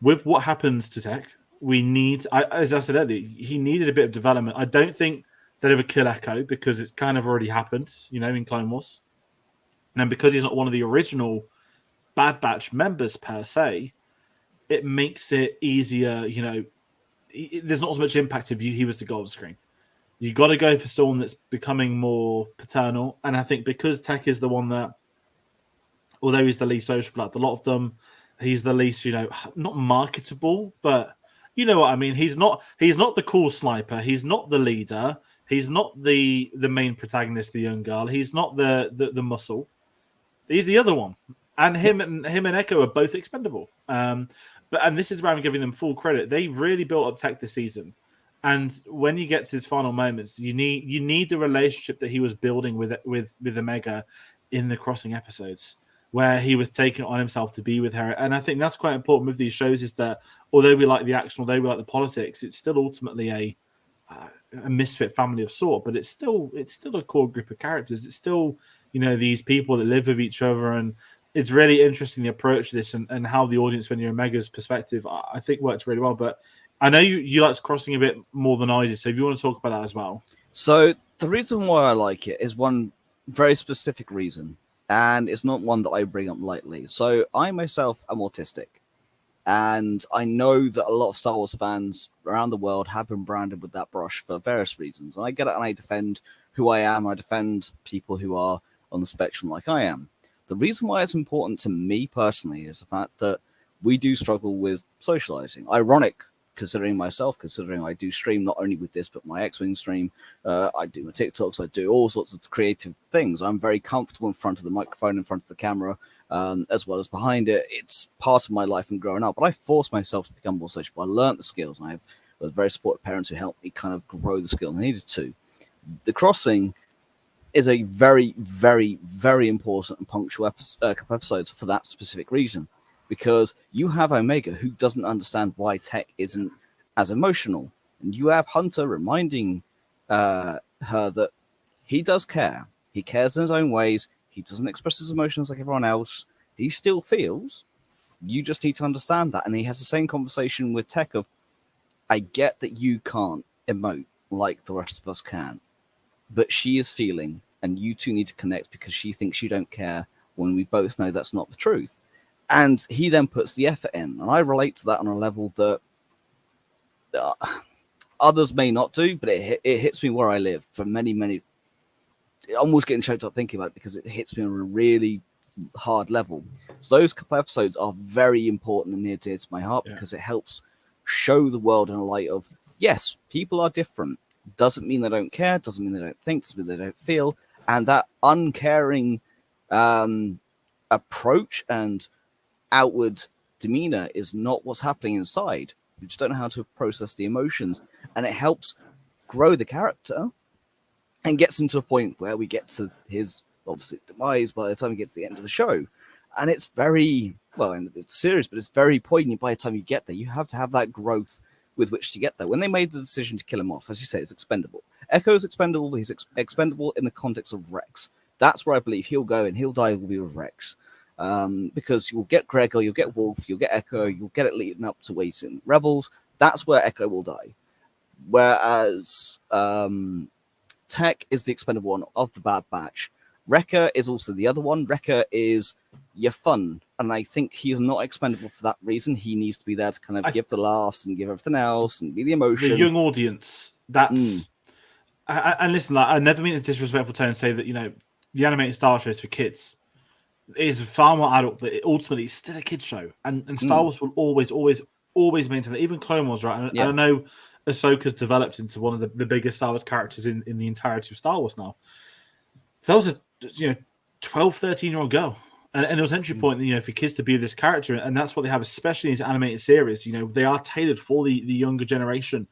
with what happens to Tech, we need, as I said earlier, he needed a bit of development. I don't think they'd ever kill Echo because it's kind of already happened, in Clone Wars. And then because he's not one of the original Bad Batch members per se, it makes it easier, there's not as much impact if he was to go on screen. You got to go for someone that's becoming more paternal. And I think because Tech is the one that, although he's the least sociable, a lot of them, he's the least, not marketable, but you know what I mean. He's not the cool sniper. He's not the leader. He's not the main protagonist, the young girl. He's not the muscle. He's the other one. And him and Echo are both expendable. And this is where I'm giving them full credit. They really built up Tech this season. And when you get to his final moments, you need the relationship that he was building with Omega in the Crossing episodes, where he was taking it on himself to be with her. And I think that's quite important with these shows, is that although we like the action, although we like the politics, it's still ultimately a misfit family of sort, but it's still a core group of characters. It's still, these people that live with each other. And it's really interesting, the approach to this and how the audience, when you're Omega's perspective, I think works really well. But I know you like Crossing a bit more than I do, so if you want to talk about that as well. So the reason why I like it is one very specific reason, and it's not one that I bring up lightly. So I myself am autistic, and I know that a lot of Star Wars fans around the world have been branded with that brush for various reasons. And I get it, and I defend who I am. I defend people who are on the spectrum like I am. The reason why it's important to me personally is the fact that we do struggle with socializing. Ironic, considering I do stream not only with this, but my X-Wing stream. I do my TikToks. I do all sorts of creative things. I'm very comfortable in front of the microphone, in front of the camera, as well as behind it. It's part of my life and growing up. But I forced myself to become more sociable. I learned the skills. And I have very supportive parents who helped me kind of grow the skills I needed to. The Crossing is a very, very, very important and punctual couple episodes for that specific reason. Because you have Omega, who doesn't understand why Tech isn't as emotional. And you have Hunter reminding her that he does care. He cares in his own ways. He doesn't express his emotions like everyone else. He still feels. You just need to understand that. And he has the same conversation with Tech of, I get that you can't emote like the rest of us can. But she is feeling, and you two need to connect because she thinks you don't care, when we both know that's not the truth. And he then puts the effort in. And I relate to that on a level that others may not do, but it hits me where I live for many, many. I'm almost getting choked up thinking about it because it hits me on a really hard level. So those couple episodes are very important and near dear to my heart because it helps show the world in a light of, yes, people are different. Doesn't mean they don't care. Doesn't mean they don't think. Doesn't mean they don't feel. And that uncaring approach and outward demeanor is not what's happening inside. You just don't know how to process the emotions, and it helps grow the character and gets him to a point where we get to his obviously demise by the time he gets to the end of the show. And it's very and it's serious, but it's very poignant by the time you get there. You have to have that growth with which to get there. When they made the decision to kill him off, as you say, it's expendable. Echo is expendable, but he's expendable in the context of Rex. That's where I believe he'll go, and he'll die will be with Rex. Because you'll get Gregor, you'll get Wolf, you'll get Echo, you'll get it leading up to waiting Rebels. That's where Echo will die. Whereas Tech is the expendable one of the Bad Batch. Wrecker is also the other one. Wrecker is your fun, and I think he is not expendable for that reason. He needs to be there to kind of give the laughs and give everything else and be the emotion. The young audience. That's and listen, I never mean a disrespectful tone and say that the animated Star Wars show is for kids. It is far more adult, but ultimately it's still a kids show, and Star Wars will always maintain that. Even Clone Wars, right? And I know Ahsoka's developed into one of the biggest Star Wars characters in the entirety of Star Wars now. That was a 12, 13-year-old girl. And it was an entry point, for kids to be this character. And that's what they have, especially in these animated series. They are tailored for the younger generation.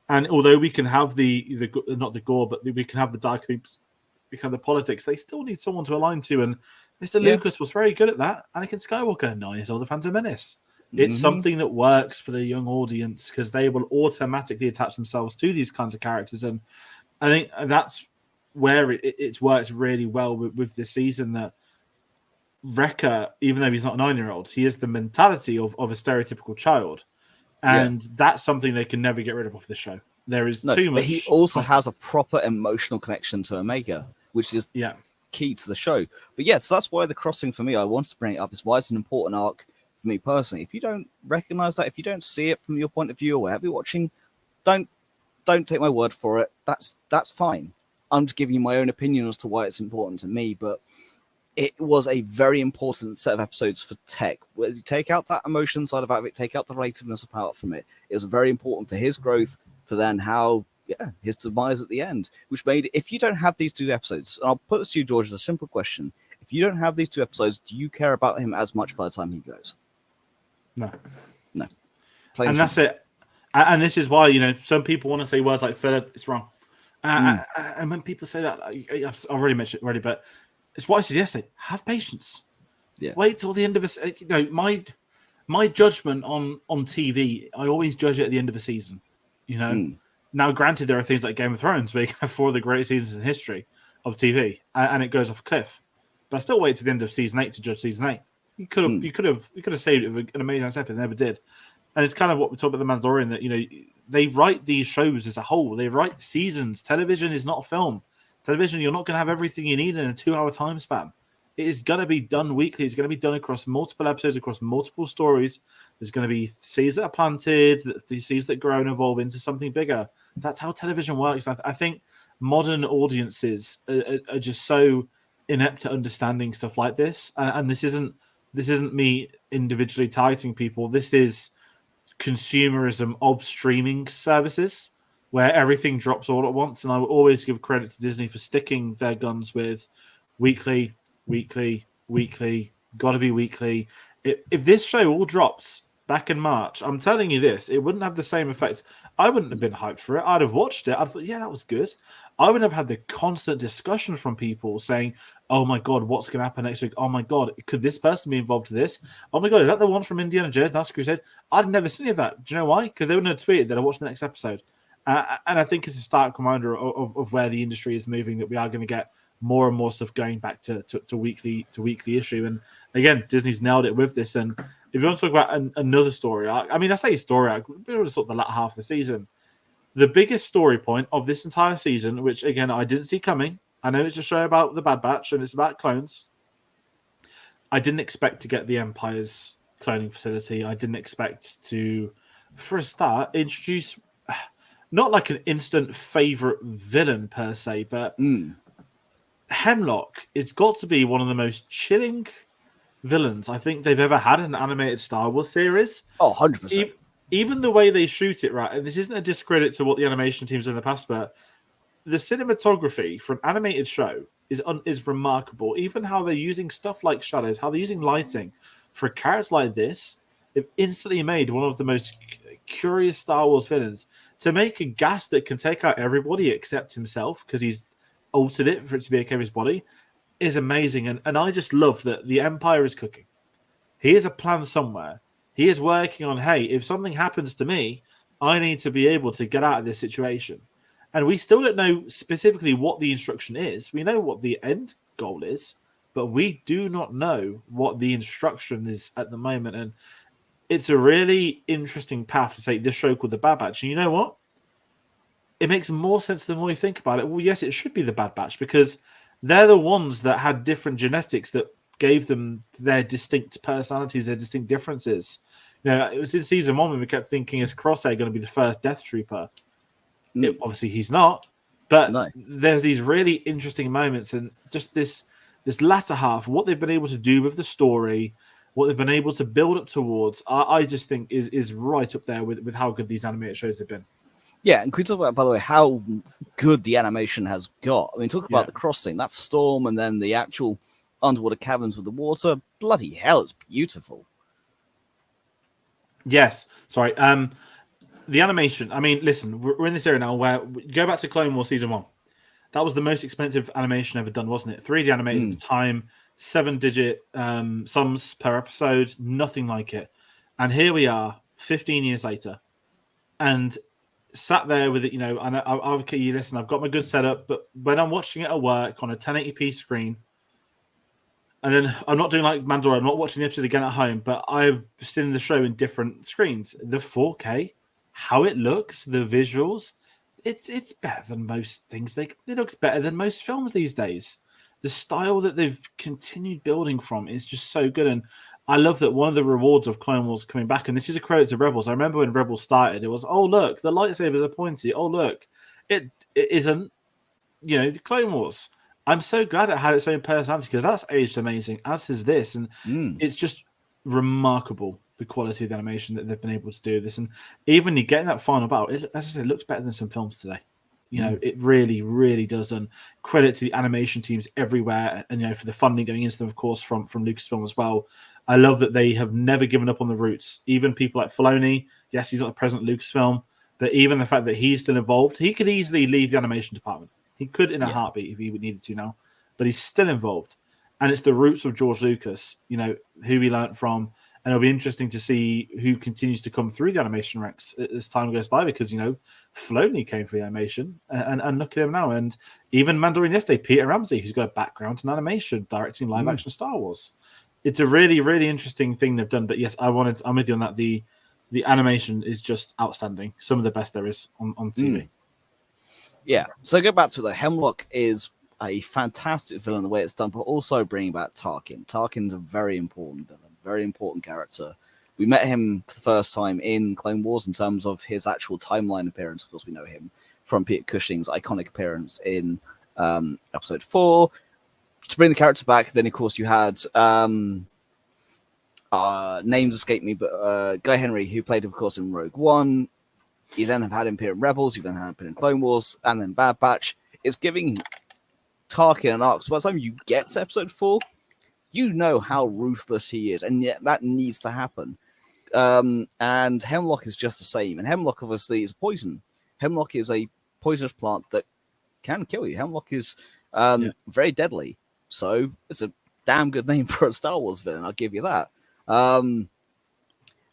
And although we can have the not the gore, but we can have the dark themes, we can have the politics, they still need someone to align to. And Mr. Lucas was very good at that. Anakin Skywalker, 9 years old, the Phantom Menace. It's something that works for the young audience because they will automatically attach themselves to these kinds of characters. And I think that's where it's worked really well with this season, that Wrecker, even though he's not a 9-year-old, he is the mentality of a stereotypical child. And that's something they can never get rid of off the show. There is too much. But he also has a proper emotional connection to Omega, which is key to the show. But yes, that's why the Crossing for me, I wanted to bring it up, is why it's an important arc for me personally. If you don't recognize that, if you don't see it from your point of view or whatever you're watching, don't don't take my word for it. That's fine. I'm just giving you my own opinion as to why it's important to me, but it was a very important set of episodes for Tech. Where you take out that emotion side of it, take out the relatedness apart from it. It was very important for his growth, for then how, his demise at the end, which made, if you don't have these 2 episodes, and I'll put this to you, George, as a simple question. If you don't have these 2 episodes, do you care about him as much by the time he goes? No. Plain and that's it. And this is why, some people want to say words like Phill, it's wrong. And when people say that, I've already mentioned it already, but it's what I said yesterday. Have patience. Yeah. Wait till the end of my judgment on TV, I always judge it at the end of a season. Now, granted, there are things like Game of Thrones where you have 4 of the greatest seasons in history of TV, and it goes off a cliff. But I still wait to the end of season 8 to judge season 8. You could have saved it with an amazing episode, never did. And it's kind of what we talked about the Mandalorian, that they write these shows as a whole. They write seasons. Television is not a film. Television, you're not going to have everything you need in a 2-hour time span. It is going to be done weekly. It's going to be done across multiple episodes, across multiple stories. There's going to be seeds that are planted, seeds that grow and evolve into something bigger. That's how television works. I think modern audiences are just so inept at understanding stuff like this. And this isn't me individually targeting people. This is consumerism of streaming services, where everything drops all at once. And I will always give credit to Disney for sticking their guns with weekly, gotta be weekly. If this show all drops back in March, I'm telling you this, it wouldn't have the same effect. I wouldn't have been hyped for it. I'd have watched it. I'd thought, yeah, that was good. I wouldn't have had the constant discussion from people saying, oh my God, what's going to happen next week? Oh my God, could this person be involved in this? Oh my God, is that the one from Indiana Jones Last Crusade? I'd never seen any of that. Do you know why? Because they wouldn't have tweeted that I watched the next episode. And I think it's a stark reminder of where the industry is moving, that we are going to get more and more stuff going back to weekly issue. And again, Disney's nailed it with this. And if you want to talk about another story, I say story arc, it was sort of the latter half of the season. The biggest story point of this entire season, which again I didn't see coming. I know it's a show about the Bad Batch and it's about clones. I didn't expect to get the Empire's cloning facility. I didn't expect to, for a start, introduce not like an instant favorite villain per se, but Hemlock has got to be one of the most chilling villains I think they've ever had in an animated Star Wars series. Oh, 100%. Even the way they shoot it, right? And this isn't a discredit to what the animation team's done in the past, but the cinematography for an animated show is remarkable. Even how they're using stuff like shadows, how they're using lighting for a character like this, they've instantly made one of the most curious Star Wars villains. To make a gas that can take out everybody except himself, because he's altered it for it to be okay with his body, is amazing. And I just love that the Empire is cooking. He has a plan somewhere. He is working on, hey, if something happens to me, I need to be able to get out of this situation. And we still don't know specifically what the instruction is. We know what the end goal is, but we do not know what the instruction is at the moment. And it's a really interesting path to take this show called The Bad Batch. And you know what? It makes more sense the more you think about it. Well, yes, it should be The Bad Batch because they're the ones that had different genetics that gave them their distinct personalities, their distinct differences. It was in season 1 when we kept thinking, is Crosshair going to be the first Death Trooper? Obviously, he's not. But there's these really interesting moments, and just this latter half, what they've been able to do with the story, what they've been able to build up towards, I just think is right up there with how good these animated shows have been. Yeah, and can we talk about, by the way, how good the animation has got? I mean, talk about the crossing, that storm, and then the actual underwater caverns with the water. Bloody hell, it's beautiful. Yes. Sorry. The animation. I mean, listen, we're in this era now where go back to Clone Wars season 1. That was the most expensive animation ever done, wasn't it? 3D animated at the time, 7-digit sums per episode, nothing like it. And here we are, 15 years later, and sat there with it. And okay, you listen, I've got my good setup, but when I'm watching it at work on a 1080p screen, and then I'm not doing like Mandalorian, I'm not watching the episode again at home, but I've seen the show in different screens. The 4K, how it looks, the visuals, it's better than most things. It looks better than most films these days. The style that they've continued building from is just so good. And I love that one of the rewards of Clone Wars coming back, and this is a credit to Rebels. I remember when Rebels started, it was, oh look, the lightsabers are pointy. Oh look, it isn't. The Clone Wars. I'm so glad it had its own personality because that's aged amazing, as is this, and it's just remarkable the quality of the animation that they've been able to do this. And even when you get in that final battle, as I say, it looks better than some films today. It really, really does. And credit to the animation teams everywhere, and for the funding going into them, of course, from Lucasfilm as well. I love that they have never given up on the roots. Even people like Filoni, yes, he's not the president of Lucasfilm, but even the fact that he's still involved, he could easily leave the animation department. He could in a heartbeat if he needed to now, but he's still involved. And it's the roots of George Lucas, who he learnt from. And it'll be interesting to see who continues to come through the animation ranks as time goes by, because, Filoni came for the animation, and look at him now. And even Mandalorian yesterday, Peter Ramsey, who's got a background in animation, directing live action Star Wars. It's a really, really interesting thing they've done. But yes, I'm with you on that. The animation is just outstanding. Some of the best there is on TV. Yeah. So go back to the Hemlock is a fantastic villain the way it's done, but also bringing back Tarkin. Tarkin's a very important villain, very important character. We met him for the first time in Clone Wars in terms of his actual timeline appearance. Of course, we know him from Peter Cushing's iconic appearance in Episode 4. To bring the character back, then of course you had names escape me, but Guy Henry, who played, of course, in Rogue One. You then have had him appear in Rebels. You then had him in Clone Wars, and then Bad Batch. It's giving Tarkin an arc. So by the time you get to Episode 4, you know how ruthless he is, and yet that needs to happen. And Hemlock is just the same. And Hemlock obviously is poison. Hemlock is a poisonous plant that can kill you. Hemlock is very deadly. So it's a damn good name for a Star Wars villain. I'll give you that.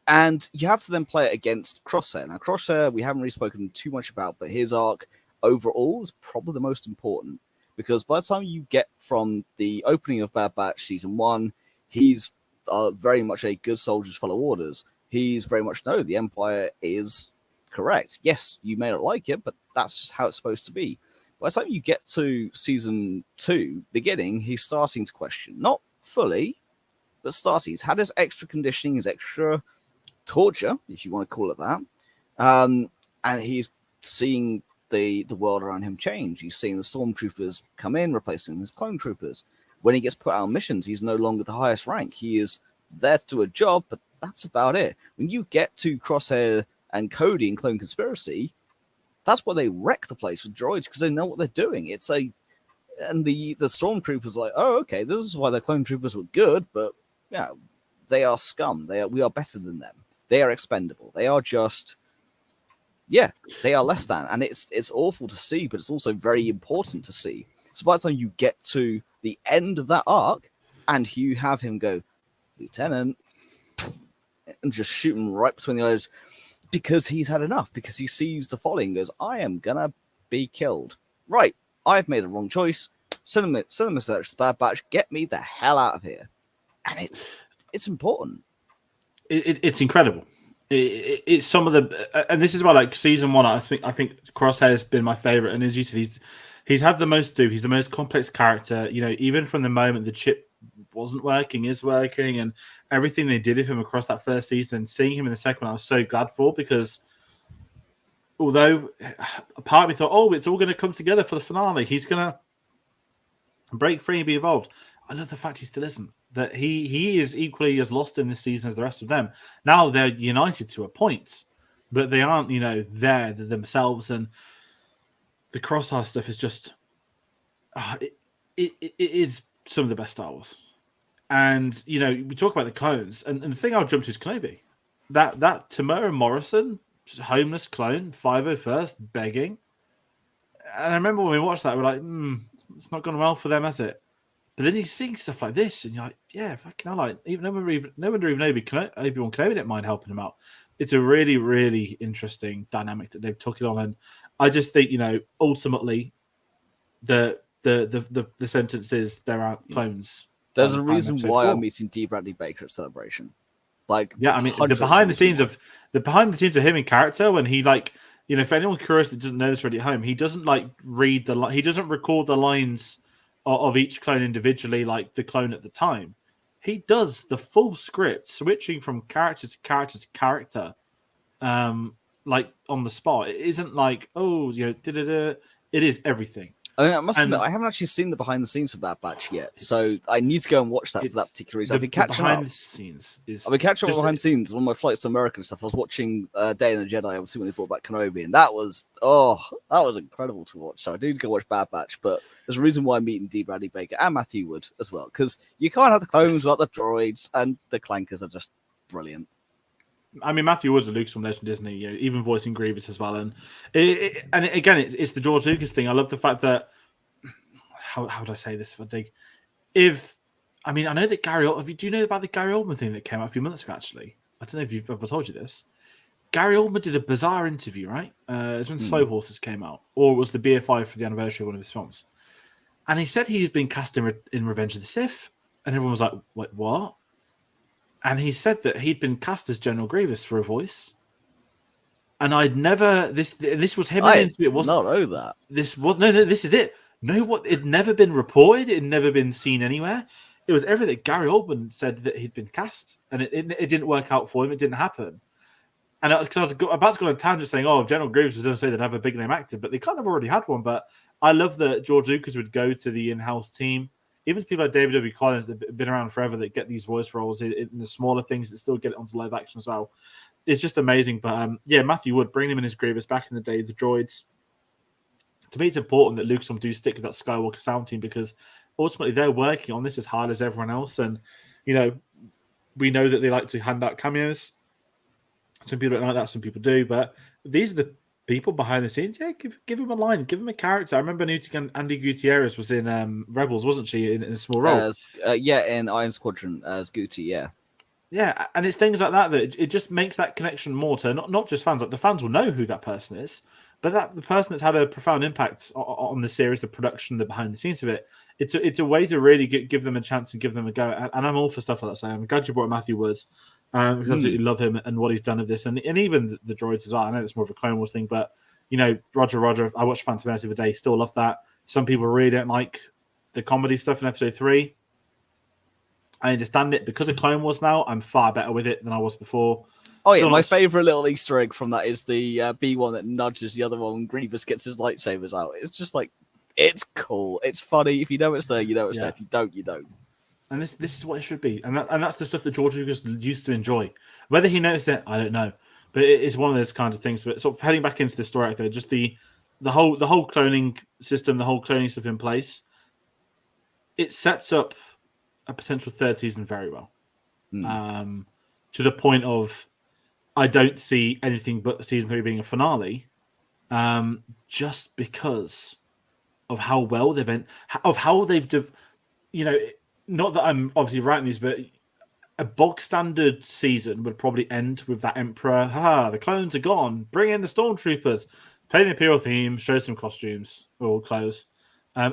And you have to then play it against Crosshair. Now, Crosshair, we haven't really spoken too much about, but his arc overall is probably the most important. Because by the time you get from the opening of Bad Batch Season 1, he's very much a good soldier's follow orders. He's very much, no, the Empire is correct. Yes, you may not like it, but that's just how it's supposed to be. By the time you get to Season 2, beginning, he's starting to question. Not fully, but starting. He's had his extra conditioning, his extra torture, if you want to call it that. And he's seeing the world around him change. He's seeing the stormtroopers come in, replacing his clone troopers. When he gets put out on missions, he's no longer the highest rank. He is there to do a job, but that's about it. When you get to Crosshair and Cody in Clone Conspiracy, that's why they wreck the place with droids, because they know what they're doing. And the stormtroopers are like, oh, okay, this is why the clone troopers were good, but yeah, they are scum. We are better than them. They are expendable. They are just, they are less than. And it's awful to see, but it's also very important to see. So by the time you get to the end of that arc, and you have him go, Lieutenant, and just shoot him right between the eyes, because he's had enough, because he sees the folly and goes, I am gonna be killed. Right, I've made the wrong choice. Send him a message to Bad Batch, get me the hell out of here. And it's important. It's incredible. It's some of the, and this is why, like, Season 1, I think Crosshair has been my favorite. And as you said, he's had the most to do. He's the most complex character. Even from the moment the chip wasn't working, is working, and everything they did with him across that first season, and seeing him in the second one, I was so glad for, because although a part of me thought, oh, it's all going to come together for the finale, he's going to break free and be involved. I love the fact he still isn't. That he is equally as lost in this season as the rest of them. Now they're united to a point, but they aren't, there themselves. And the Crosshair stuff is just, it is some of the best Star Wars. And we talk about the clones, and the thing I'll jump to is Kenobi. That Tamara Morrison, homeless clone, 501st, begging. And I remember when we watched that, we're like, it's not gone well for them, has it? But then you see stuff like this, and you're like, yeah, fucking hell, like, no wonder even Obi-Wan Kenobi didn't mind helping him out. It's a really, really interesting dynamic that they've took it on, and I just think, ultimately, the sentence is there aren't clones. There's a reason why I'm meeting D. Bradley Baker at Celebration. Like, yeah, I mean, the behind the scenes of him in character, when he, like, if anyone curious that doesn't know this already at home, he doesn't he doesn't record the lines of each clone individually, like the clone at the time. he does the full script, switching from character to character to character, like on the spot. It isn't like, oh, da-da-da. It is everything. I mean, I must admit, And I haven't actually seen the behind the scenes of Bad Batch yet, so it's I need to go and watch that for that it's particular reason. the, I've been the catching behind up. the scenes is I've been catching up just behind the scenes on my flights to America and stuff. I was watching Day and the Jedi, obviously, when they brought back Kenobi, and that was incredible to watch. So I do need to go watch Bad Batch, but there's a reason why I'm meeting D. Bradley Baker and Matthew Wood as well, because you can't have the clones without the droids, and the clankers are just brilliant. I mean, Matthew was a Lucasfilm legend, isn't he? Even voicing Grievous as well. And it's the George Lucas thing. I love the fact that how would I say this? I know that do you know about the Gary Oldman thing that came out a few months ago? Actually, I don't know if you've ever told you this. Gary Oldman did a bizarre interview, right? It was when Slow Horses came out, or it was the BFI for the anniversary of one of his films. And he said he had been cast in Revenge of the Sith, and everyone was like, "Wait, what?" And he said that he'd been cast as General Grievous for a voice. And I'd never this was him. It wasn't. Not know that. This was no. This is it. No, what? It'd never been reported. It'd never been seen anywhere. It was everything. Gary Oldman said that he'd been cast, and it didn't work out for him. It didn't happen. And because I was about to go on a tangent saying, "Oh, if General Grievous was going to say they'd have a big name actor," but they kind of already had one. But I love that George Lucas would go to the in-house team, even people like David W. Collins that have been around forever that get these voice roles in the smaller things that still get it onto live action as well. It's just amazing. But Matthew Wood, bringing him in as Grievous back in the day, the droids. To me, it's important that Lucasfilm do stick with that Skywalker sound team because ultimately they're working on this as hard as everyone else. And, we know that they like to hand out cameos. Some people don't like that, some people do. But these are the people behind the scenes. Yeah, give him a line, give him a character. I remember Andy Gutierrez was in Rebels, wasn't she, in a small role? In Iron Squadron as Guti, yeah. Yeah, and it's things like that it just makes that connection more to not just fans. Like the fans will know who that person is, but that the person that's had a profound impact on the series, the production, the behind the scenes of it. It's a way to really give them a chance and give them a go. And I'm all for stuff like that. So I'm glad you brought Matthew Woods. I absolutely love him and what he's done of this, and even the droids as well. I know it's more of a Clone Wars thing, but Roger. I watched Phantom Menace the other day. Still love that. Some people really don't like the comedy stuff in Episode 3. I understand it because of Clone Wars now. I'm far better with it than I was before. Oh yeah, my favorite little Easter egg from that is the B1 that nudges the other one when Grievous gets his lightsabers out. It's just like, it's cool. It's funny. If you know it's there, you know it's there. If you don't, you don't. And this is what it should be. And that's the stuff that George Lucas used to enjoy. Whether he noticed it, I don't know. But it is one of those kinds of things. But sort of heading back into the story out there, just the whole cloning system, the whole cloning stuff in place, it sets up a potential third season very well. To the point of I don't see anything but season 3 being a finale, just because of how well they've been, of how they've, not that I'm obviously writing these, but a bog standard season would probably end with that Emperor. The clones are gone. Bring in the stormtroopers. Play the Imperial theme. Show some costumes or clothes.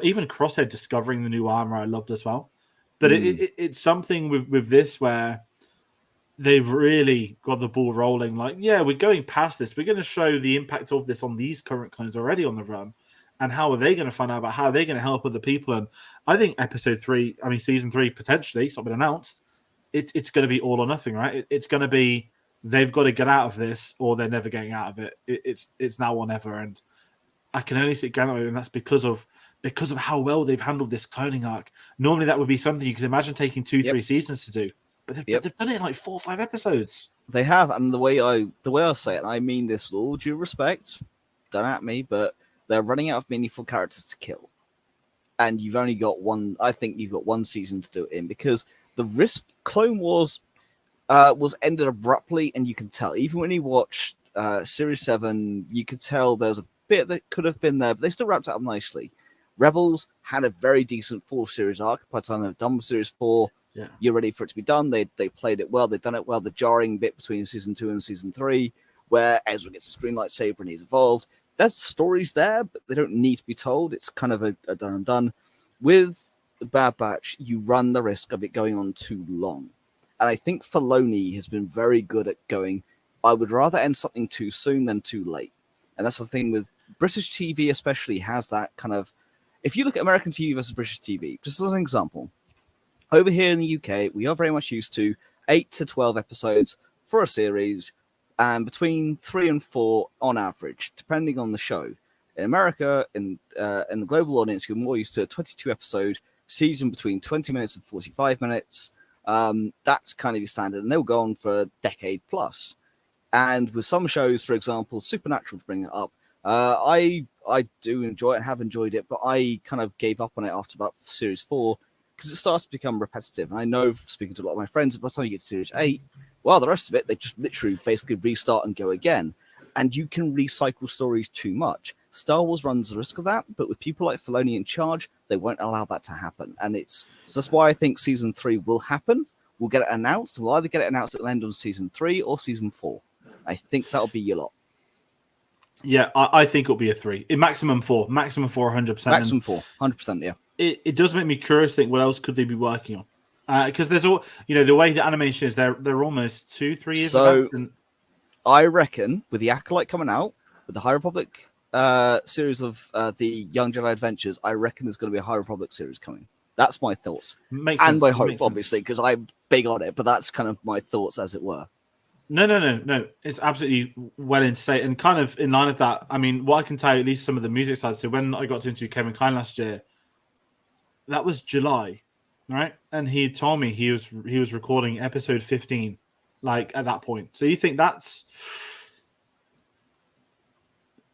Even Crosshair discovering the new armor, I loved as well. But it's something with this where they've really got the ball rolling. Like, yeah, we're going past this. We're going to show the impact of this on these current clones already on the run. And how are they going to find out about how they're going to help other people? And I think season 3, potentially, it's not been announced. It's going to be all or nothing, right? It's going to be they've got to get out of this or they're never getting out of it. It's now or never. And I can only sit down, and that's because of how well they've handled this cloning arc. Normally, that would be something you could imagine taking 2-3 seasons to do, but they've done it in like 4 or 5 episodes. They have, and the way I say it, and I mean this with all due respect, don't at me, but they're running out of meaningful characters to kill, and you've only got one. I think you've got one season to do it in because the risk Clone Wars was ended abruptly, and you can tell even when you watch Series 7, you could tell there's a bit that could have been there, but they still wrapped it up nicely. Rebels had a very decent 4 series arc. By the time they've done with Series 4, you're ready for it to be done. They played it well. They've done it well. The jarring bit between Season 2 and Season 3, where Ezra gets a green lightsaber and he's evolved. There's stories there, but they don't need to be told. It's kind of a done and done. With the Bad Batch, you run the risk of it going on too long. And I think Filoni has been very good at going, I would rather end something too soon than too late. And that's the thing with British TV especially has that kind of, if you look at American TV versus British TV, just as an example, Over here in the UK, we are very much used to 8 to 12 episodes for a series, and between 3 and 4 on average, depending on the show. In America, in the global audience, you're more used to a 22 episode season between 20 minutes and 45 minutes. That's kind of your standard, and they'll go on for a decade plus. And with some shows, for example, Supernatural, to bring it up, I do enjoy it and have enjoyed it, but I kind of gave up on it after about series 4 because it starts to become repetitive. And I know, speaking to a lot of my friends, by the time you get to series 8, well, the rest of it, they just literally basically restart and go again. And you can recycle stories too much. Star Wars runs the risk of that, but with people like Filoni in charge, they won't allow that to happen. And so that's why I think season 3 will happen. We'll get it announced. We'll either get it announced at the end of season 3 or season 4. I think that'll be your lot. Yeah, I think it'll be a 3. In maximum 4. Maximum 4, 100%. Maximum 4, 100%, yeah. It does make me curious to think what else could they be working on. Because there's all, the way the animation is, they're almost 2-3 years advanced. I reckon with the Acolyte coming out, with the High Republic series of the Young Jedi Adventures, I reckon there's going to be a High Republic series coming. That's my thoughts. Makes and sense. my hope, obviously, because I'm big on it, but that's kind of my thoughts, as it were. No. It's absolutely well in state, and kind of in line with that. I mean, what I can tell you, at least some of the music side. So when I got to interview Kevin Kline last year, that was July, right? And he told me he was recording episode 15, like at that point. So you think that's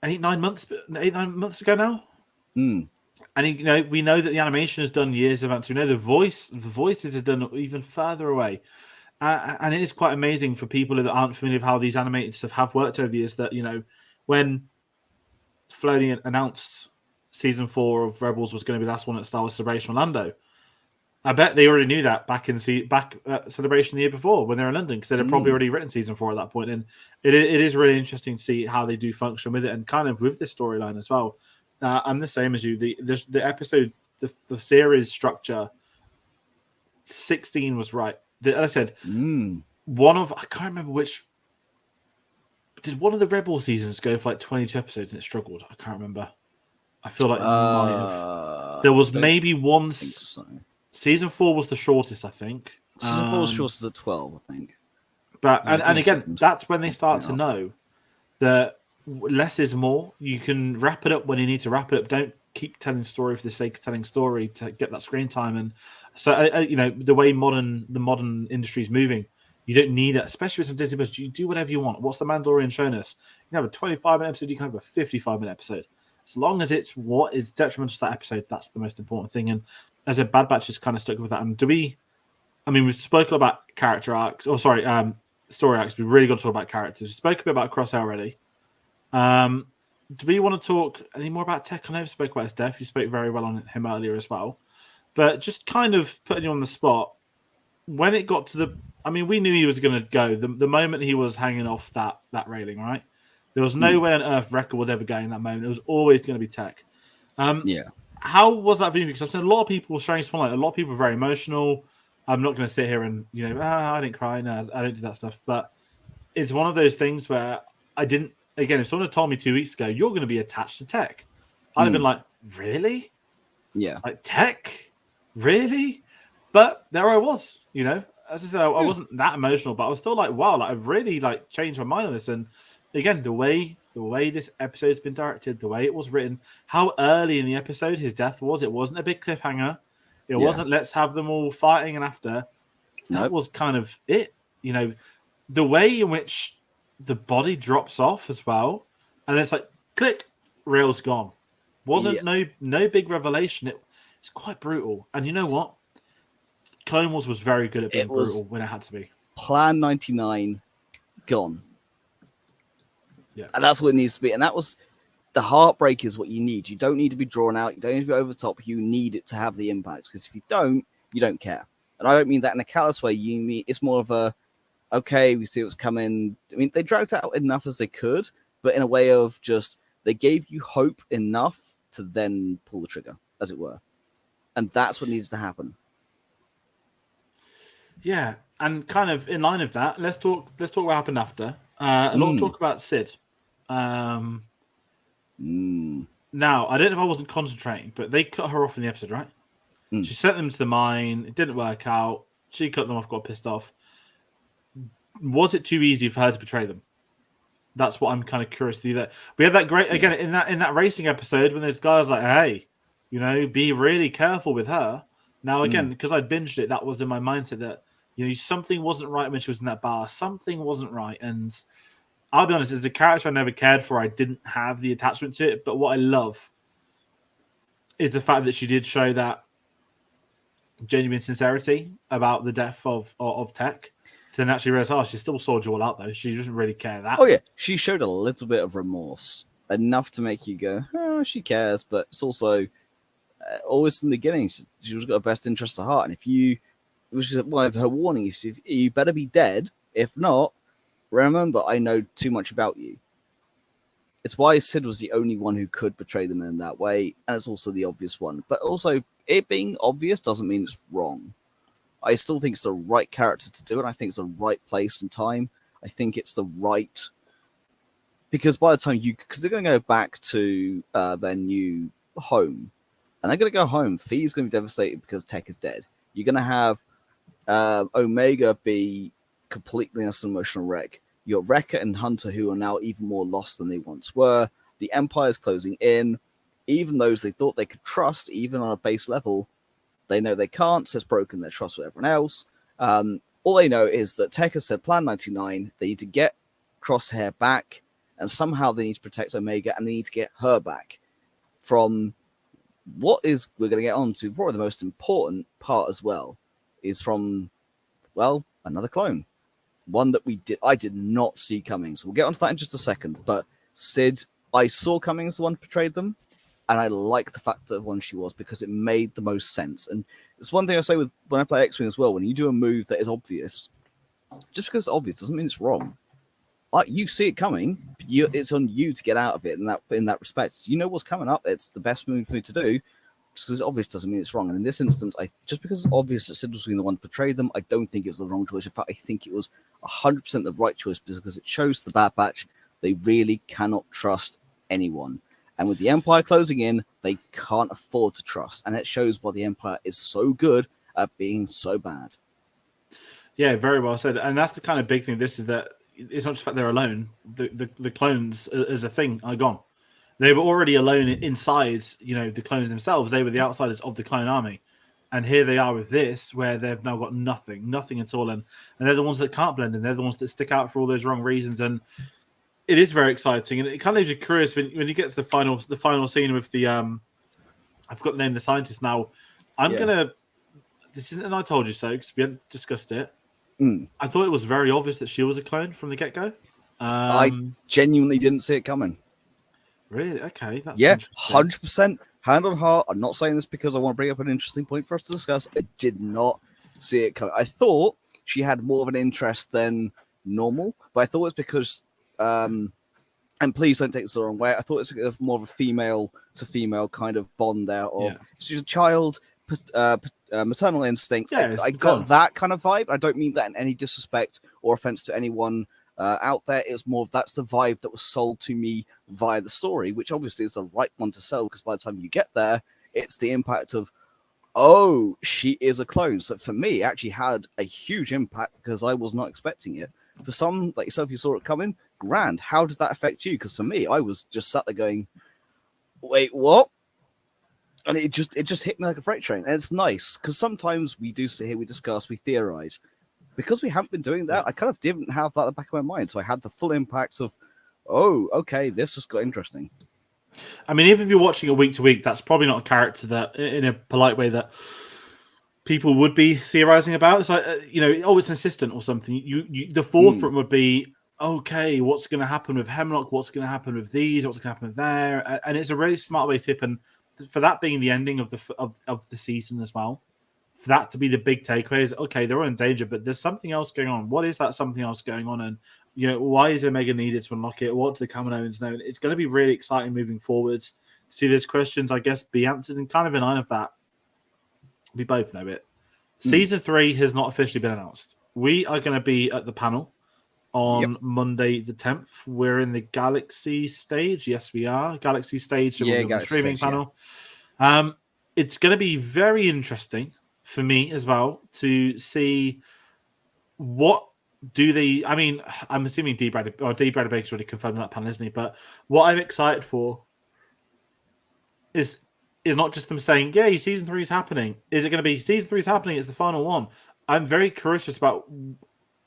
8-9 months ago now? Mm. And we know that the animation is done years in advance. We know the voices are done even further away. And it is quite amazing for people that aren't familiar with how these animated stuff have worked over the years that, when Filoni announced season 4 of Rebels was going to be the last one at Star Wars Celebration Orlando, I bet they already knew that back at Celebration the year before when they were in London, because they'd have probably already written season 4 at that point. And it is really interesting to see how they do function with it, and kind of with this storyline as well. I'm the same as you. The episode, the series structure, 16 was right. As I said, I can't remember which. Did one of the Rebel seasons go for like 22 episodes and it struggled? I can't remember. I feel like it might have. There was maybe one. So. Season 4 was the shortest, I think. Season 4 was shortest at 12, I think. But and again, that's when they start to know that less is more. You can wrap it up when you need to wrap it up. Don't keep telling story for the sake of telling story to get that screen time. And so, the way the modern industry is moving, you don't need it, especially with some Disney Plus. You do whatever you want. What's the Mandalorian shown us? You can have a 25-minute episode. You can have a 55-minute episode. As long as it's what is detrimental to that episode, that's the most important thing. And as a Bad Batch is kind of stuck with that. And we've spoken about character arcs, story arcs. We've really got to talk about characters. We spoke a bit about Crosshair already. Do we want to talk any more about Tech? I know we spoke about his death. You spoke very well on him earlier as well. But just kind of putting you on the spot, when it got to we knew he was going to go. The moment he was hanging off that railing, right? There was no way on earth Wrecker was ever going in that moment. It was always going to be Tech. Yeah. How was that for you? Because I've seen a lot of people showing spotlight. A lot of people are very emotional. I'm not going to sit here and I didn't cry. No, I don't do that stuff. But it's one of those things where I didn't. Again, if someone had told me 2 weeks ago you're going to be attached to Tech, I'd have been like, really? Yeah. Like Tech, really? But there I was. As I said, I wasn't that emotional, but I was still like, wow, I've really changed my mind on this. And again, the way this episode's been directed, the way it was written, how early in the episode his death was. It wasn't a big cliffhanger. It wasn't let's have them all fighting and after. That was kind of it. The way in which the body drops off as well, and then it's like click, rail's gone. Wasn't no big revelation. It's quite brutal. And you know what? Clone Wars was very good at being brutal when it had to be. Plan 99 gone. Yeah. And that's what it needs to be. And that was the heartbreak is what you need. You don't need to be drawn out. You don't need to be over the top. You need it to have the impact. Because if you don't care. And I don't mean that in a callous way. You mean it's more of a, okay, we see what's coming. I mean, they dragged out enough as they could, but in a way of just, they gave you hope enough to then pull the trigger, as it were. And that's what needs to happen. Yeah. And kind of in line of that, let's talk what happened after. A lot of talk about Sid. Now, I don't know if I wasn't concentrating, but they cut her off in the episode, right? She sent them to the mine. It didn't work out. She cut them off, got pissed off. Was it too easy for her to betray them? That's what I'm kind of curious to do. That we had that great again in that racing episode when there's guys like, hey, be really careful with her. Now again, because I binged it, that was in my mindset that something wasn't right when she was in that bar. Something wasn't right, and I'll be honest, as a character I never cared for. I didn't have the attachment to it, but what I love is the fact that she did show that genuine sincerity about the death of Tech. To then actually realize, she still sorted you all out, though. She doesn't really care that. Oh, yeah. She showed a little bit of remorse. Enough to make you go, she cares. But it's also, always from the beginning, she was got her best interest at heart. And it was just one of her warnings. If you better be dead. If not, remember, I know too much about you. It's why Sid was the only one who could betray them in that way. And it's also the obvious one. But also, it being obvious doesn't mean it's wrong. I still think it's the right character to do it. I think it's the right place and time. I think it's the right... Because by the time because they're going to go back to their new home. And they're going to go home. Fee's going to be devastated because Tech is dead. You're going to have Omega be completely an emotional wreck. You got Wrecker and Hunter who are now even more lost than they once were. The Empire's closing in. Even those they thought they could trust, even on a base level, they know they can't, so it's broken their trust with everyone else. All they know is that Tech has said Plan 99, they need to get Crosshair back, and somehow they need to protect Omega, and they need to get her back. From we're going to get on to probably the most important part as well, is from, another clone. One that I did not see coming. So we'll get onto that in just a second. But Sid, I saw coming as the one who betrayed them. And I like the fact that one she was because it made the most sense. And it's one thing I say when I play X-Wing as well. When you do a move that is obvious, just because it's obvious doesn't mean it's wrong. You see it coming. It's on you to get out of it in that respect. You know what's coming up. It's the best move for you to do. Just because it's obvious doesn't mean it's wrong. And in this instance, just because it's obvious that Sid was being the one to betray them, I don't think it was the wrong choice. In fact, I think it was 100% the right choice because it shows the Bad Batch they really cannot trust anyone. And with the Empire closing in, they can't afford to trust. And it shows why the Empire is so good at being so bad. Yeah, very well said. And that's the kind of big thing. This is that it's not just the fact they're alone. The clones as a thing are gone. They were already alone inside, the clones themselves. They were the outsiders of the clone army. And here they are with this, where they've now got nothing at all. And they're the ones that can't blend in. They're the ones that stick out for all those wrong reasons. And it is very exciting, and it kind of leaves you curious when you get to the final scene with the I've got the name of the scientist now. This isn't an I told you so because we hadn't discussed it. I thought it was very obvious that she was a clone from the get go. I genuinely didn't see it coming. Really? Okay, that's 100%. Hand on heart. I'm not saying this because I want to bring up an interesting point for us to discuss. I did not see it coming. I thought she had more of an interest than normal, but I thought it's because. And please don't take this the wrong way. I thought it was more of a female to female kind of bond there. She's a child, maternal instinct. I got that kind of vibe. I don't mean that in any disrespect or offense to anyone out there. It's more of that's the vibe that was sold to me via the story, which obviously is the right one to sell because by the time you get there, it's the impact of, oh, she is a clone. So for me, it actually had a huge impact because I was not expecting it. For some, like yourself, you saw it coming. Grand. How did that affect you? Because for me, I was just sat there going, wait, what? And it just hit me like a freight train. And it's nice because sometimes we do sit here, we discuss, we theorize. Because we haven't been doing that, I kind of didn't have that at the back of my mind. So I had the full impact of, oh, okay, this just got interesting. I mean, even if you're watching it week to week, that's probably not a character that, in a polite way, that people would be theorizing about. It's like, it's an assistant or something. The forefront would be, okay, what's going to happen with Hemlock? What's going to happen with these? What's going to happen with there? And it's a really smart way to tip. And for that being the ending of the season as well, for that to be the big takeaway is, okay, they're in danger, but there's something else going on. What is that something else going on? And, why is Omega needed to unlock it? What do the Kaminoans know? It's going to be really exciting moving forwards to see those questions, I guess, be answered. And kind of in line of that, we both know it. Season 3 has not officially been announced. We are going to be at the panel on Monday the 10th. We're in the Galaxy stage. Yes, we are. Galaxy stage. So we're on the streaming panel. it's going to be very interesting for me as well to see what do they. I mean, I'm assuming D. Bradley Baker's already confirmed that panel, isn't he? But what I'm excited for is not just them saying, "Yeah, season 3 is happening." Is it going to be season 3 is happening? It's the final one. I'm very curious about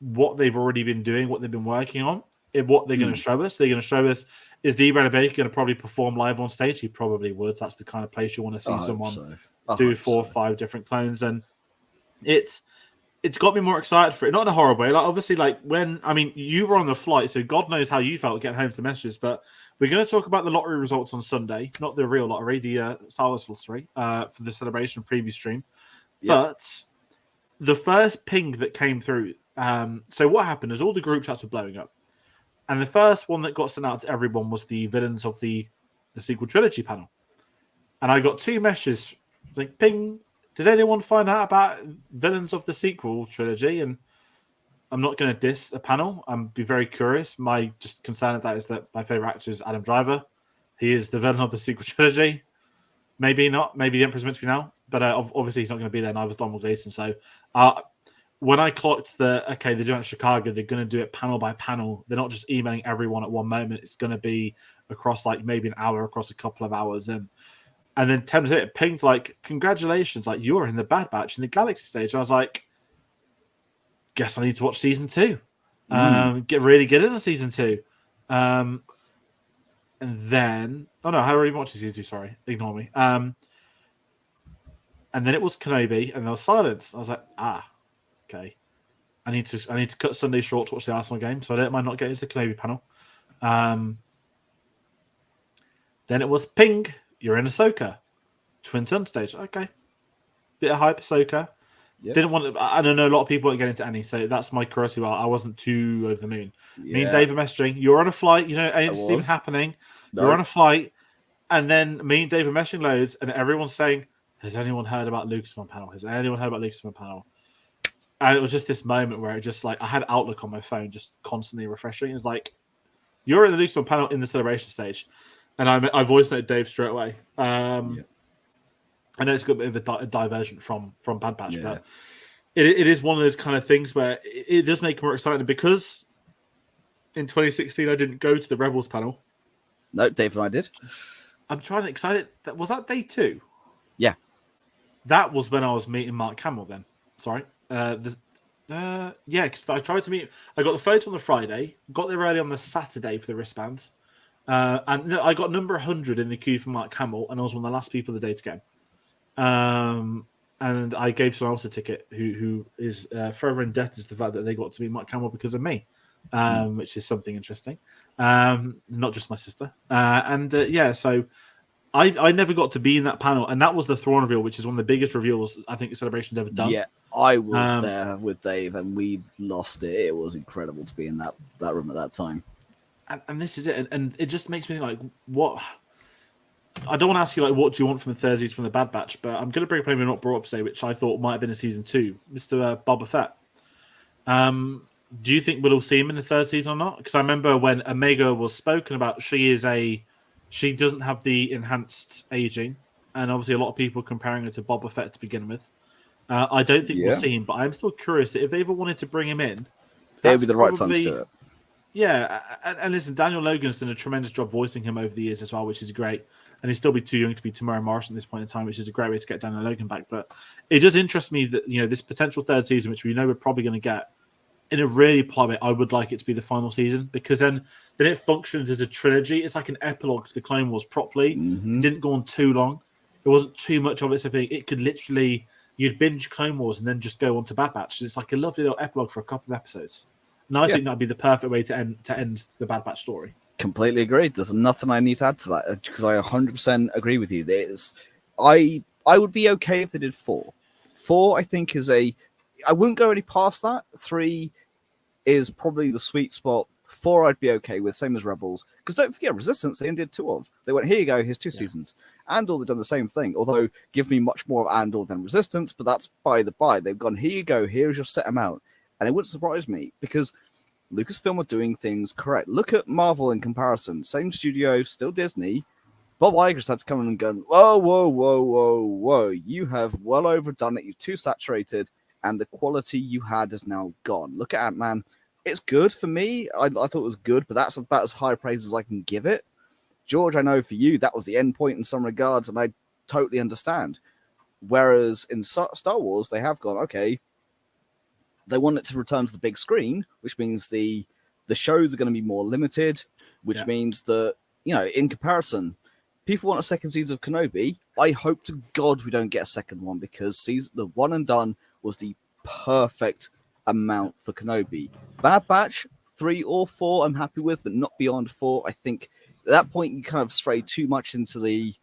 what they've already been doing, what they've been working on, and what they're going to show us. They're going to show us, is D. Bradley Baker going to probably perform live on stage? He probably would. That's the kind of place you want to see someone do 4 or 5 different clones. And it's got me more excited for it. Not in a horrible way. Like, obviously, like when, I mean, you were on the flight, so God knows how you felt getting home to the messages, but we're going to talk about the lottery results on Sunday, not the real lottery, the Star Wars lottery, for the celebration preview stream. Yep. But the first ping that came through, so what happened is all the group chats were blowing up. And the first one that got sent out to everyone was the villains of the sequel trilogy panel. And I got 2 messages, like, ping, did anyone find out about villains of the sequel trilogy? And I'm not going to diss a panel. I'm be very curious. My just concern of that is that my favorite actor is Adam Driver. He is the villain of the sequel trilogy. Maybe not. Maybe the Emperor's meant to be now. But obviously he's not going to be there, and I was Donald Gleason. So when I clocked they're doing it in Chicago, they're going to do it panel by panel. They're not just emailing everyone at one moment. It's going to be across like maybe an hour, across a couple of hours. And then 10 minutes later, it pinged like, congratulations, like you're in the Bad Batch in the Galaxy stage. And I was like, guess I need to watch season 2. Get into season 2. And then, I already watched season 2, sorry. Ignore me. And then it was Kenobi, and there was silence. I was like, okay. I need to cut Sunday short to watch the Arsenal game, so I don't mind not getting into the Kenobi panel. Then it was ping, you're in Ahsoka. Twin Sun stage. Okay. Bit of hype Ahsoka. Yep. Didn't want to, I don't know, a lot of people weren't getting into any, so that's my curiosity. Well, I wasn't too over the moon. Yeah. Me and Dave are messaging. You're on a flight, it's even happening. No. You're on a flight, and then me and Dave are messaging loads, and everyone's saying, has anyone heard about Lucasfilm panel? Has anyone heard about Lucasfilm panel? And it was just this moment where it just like, I had Outlook on my phone just constantly refreshing. It's like, you're in the Lucasfilm panel in the celebration stage. And I voice noted Dave straight away. I know it's got a bit of a diversion from Bad Batch, but it is one of those kind of things where it does make it more exciting. Because in 2016 I didn't go to the Rebels panel. No, Dave and I did. I'm trying to excited. Was that day 2? Yeah. That was when I was meeting Mark Hamill then. Sorry. Because I tried to meet. I got the photo on the Friday, got there early on the Saturday for the wristbands. And I got number 100 in the queue for Mark Hamill, and I was one of the last people of the day to go. And I gave someone else a ticket who is forever indebted to the fact that they got to meet Mark Hamill because of me, which is something interesting. Not just my sister. So I never got to be in that panel, and that was the Thrawn reveal, which is one of the biggest reveals I think the celebration's ever done. Yeah, I was there with Dave, and we lost it. It was incredible to be in that room at that time. And this is it, and it just makes me think, like, what? I don't want to ask you, like, what do you want from the Thursdays from the Bad Batch, but I'm going to bring up a name not brought up today, which I thought might have been in season 2, Mr. Boba Fett. Do you think we'll see him in the third season or not? Because I remember when Omega was spoken about, she doesn't have the enhanced aging, and obviously a lot of people comparing her to Boba Fett to begin with. I don't think we'll see him, but I'm still curious that if they ever wanted to bring him in, it would be the right time to do it. Yeah, and listen, Daniel Logan's done a tremendous job voicing him over the years as well, which is great. And he'll still be too young to be Tamara Morrison at this point in time, which is a great way to get Daniel Logan back. But it does interest me that, this potential third season, which we know we're probably going to get, in a really polite way, I would like it to be the final season, because then it functions as a trilogy. It's like an epilogue to the Clone Wars properly. It didn't go on too long. It wasn't too much of it. So it could literally, you'd binge Clone Wars and then just go on to Bad Batch. It's like a lovely little epilogue for a couple of episodes. And I think that'd be the perfect way to end the Bad Batch story. Completely agreed. There's nothing I need to add to that, because I 100% agree with you. I would be okay if they did 4. 4, I think, I wouldn't go any past that. 3 is probably the sweet spot. 4, I'd be okay with, same as Rebels. Because don't forget, Resistance, they only did 2 of. They went, here you go, here's 2 seasons. Andor, they've done the same thing. Although, give me much more of Andor than Resistance, but that's by the by. They've gone, here you go, here's your set amount. And it wouldn't surprise me, because Lucasfilm are doing things correct. Look at Marvel in comparison. Same studio, still Disney, Bob Iger's had to come in and go, whoa, whoa, whoa, whoa, whoa. You have well overdone it. You're too saturated, and the quality you had is now gone. Look at Ant-Man. It's good for me. I thought it was good, but that's about as high praise as I can give it. George, I know for you, that was the end point in some regards, and I totally understand. Whereas in Star Wars, they have gone, okay, they want it to return to the big screen, which means the shows are going to be more limited, which means that, in comparison, people want a second season of Kenobi. I hope to God we don't get a second one, because the one and done was the perfect amount for Kenobi. Bad Batch, 3 or 4, I'm happy with, but not beyond 4. I think at that point you kind of stray too much into the...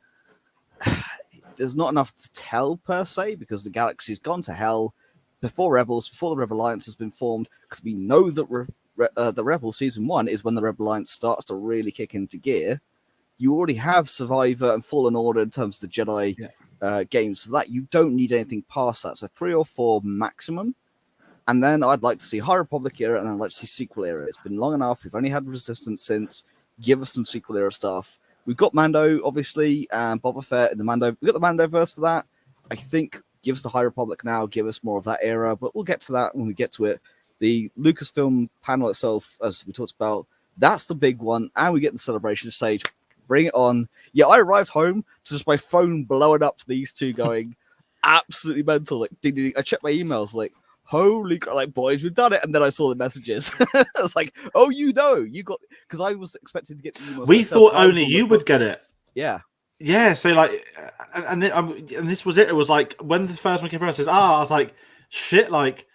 There's not enough to tell, per se, because the galaxy's gone to hell before Rebels, before the Rebel Alliance has been formed, because we know that the Rebel Season 1 is when the Rebel Alliance starts to really kick into gear. You already have Survivor and Fallen Order in terms of the Jedi games, so that you don't need anything past that. So 3 or 4 maximum. And then I'd like to see High Republic era, and then I'd like to see sequel era. It's been long enough. We've only had Resistance since. Give us some sequel era stuff. We've got Mando, obviously, and Boba Fett in the Mando. We've got the Mandoverse for that. I think give us the High Republic now, give us more of that era, but we'll get to that when we get to it. The Lucasfilm panel itself, as we talked about, that's the big one, and we get the celebration stage. Bring it on. Yeah, I arrived home to just my phone blowing up to these two going absolutely mental. Like, ding, ding, ding. I checked my emails, like, holy crap, like, boys, we've done it. And then I saw the messages. I was like, oh, you got, because I was expecting to get the emails. We thought only you would get it. Yeah. Yeah, so like, and this was it. It was like when the first one came out, I was like, shit, like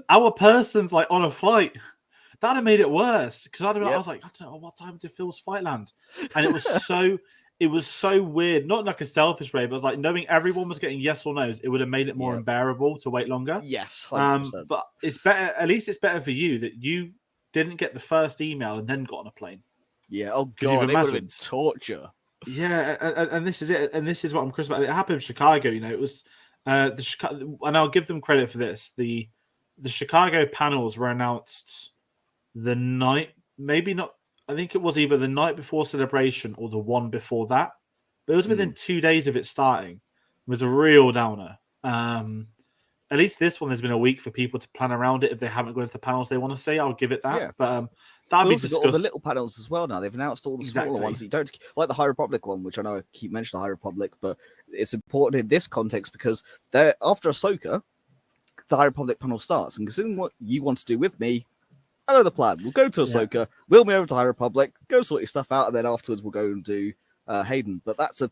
our person's like on a flight. That'd have made it worse, because I was like, I don't know what time to Phil's flight land, and it was so weird. Not like a selfish way, but it was like knowing everyone was getting yes or no's. It would have made it more unbearable to wait longer. Yes, 100%. But it's better. At least it's better for you that you didn't get the first email and then got on a plane. Yeah. Oh god, it would have been torture. Yeah, and this is it, and this is what I'm curious about. It happened in Chicago. It was the Chicago, and I'll give them credit for this. The Chicago panels were announced the night, maybe not. I think it was either the night before Celebration or the one before that. But it was within 2 days of it starting. It was a real downer. At least this one, there's been a week for people to plan around it if they haven't gone to the panels they want to see. I'll give it that. Yeah. But that'll be discussed. Got all the little panels as well now. They've announced all the smaller ones that you don't like, the High Republic one, which I know I keep mentioning the High Republic, but it's important in this context because they're after Ahsoka, the High Republic panel starts. And considering what you want to do with me, I know the plan. We'll go to Ahsoka, wheel me over to High Republic, go sort your stuff out, and then afterwards we'll go and do Hayden. But that's a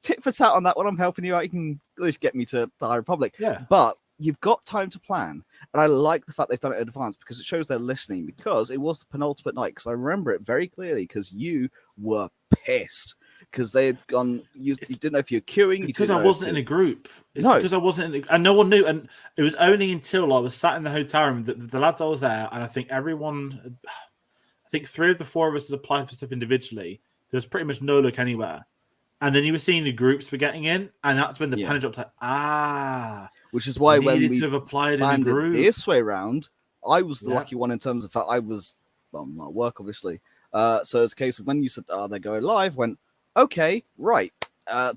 tit for tat on that one. I'm helping you out. You can at least get me to the High Republic. Yeah. But you've got time to plan. And I like the fact they've done it in advance because it shows they're listening, because it was the penultimate night. Because I remember it very clearly because you were pissed. Because they had gone, you didn't know if you're queuing. Because I wasn't in a group. Because I wasn't and no one knew. And it was only until I was sat in the hotel room that the lads I was there, and I think 3 of the 4 of us had applied for stuff individually. There was pretty much no look anywhere. And then you were seeing the groups were getting in, and that's when the penny dropped like, Which is why when we to have applied in the group this way round, I was the lucky one in terms of fact I was, not at work, obviously. So it's a case of when you said, they're going live, went, okay, right,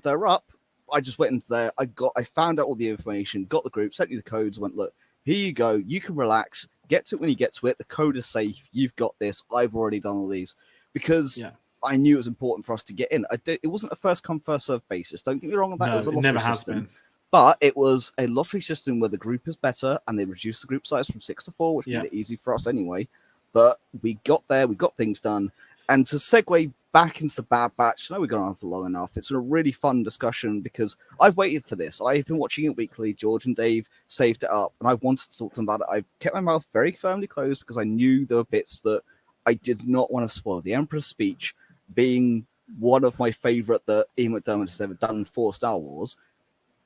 they're up. I just went into there. I found out all the information, got the group, sent you the codes, went, look, here you go. You can relax. Get to it when you get to it. The code is safe. You've got this. I've already done all these because I knew it was important for us to get in. It wasn't a first come, first served basis. Don't get me wrong on that. No, it was a lottery never has system. been. But it was a lottery system where the group is better and they reduced the group size from 6 to 4, which made it easy for us anyway. But we got there. We got things done. And to segue back into the Bad Batch, I know we've gone on for long enough. It's been a really fun discussion because I've waited for this. I've been watching it weekly. George and Dave saved it up, and I wanted to talk to them about it. I've kept my mouth very firmly closed because I knew there were bits that I did not want to spoil. The Emperor's speech being one of my favorite that Ian McDermott has ever done for Star Wars.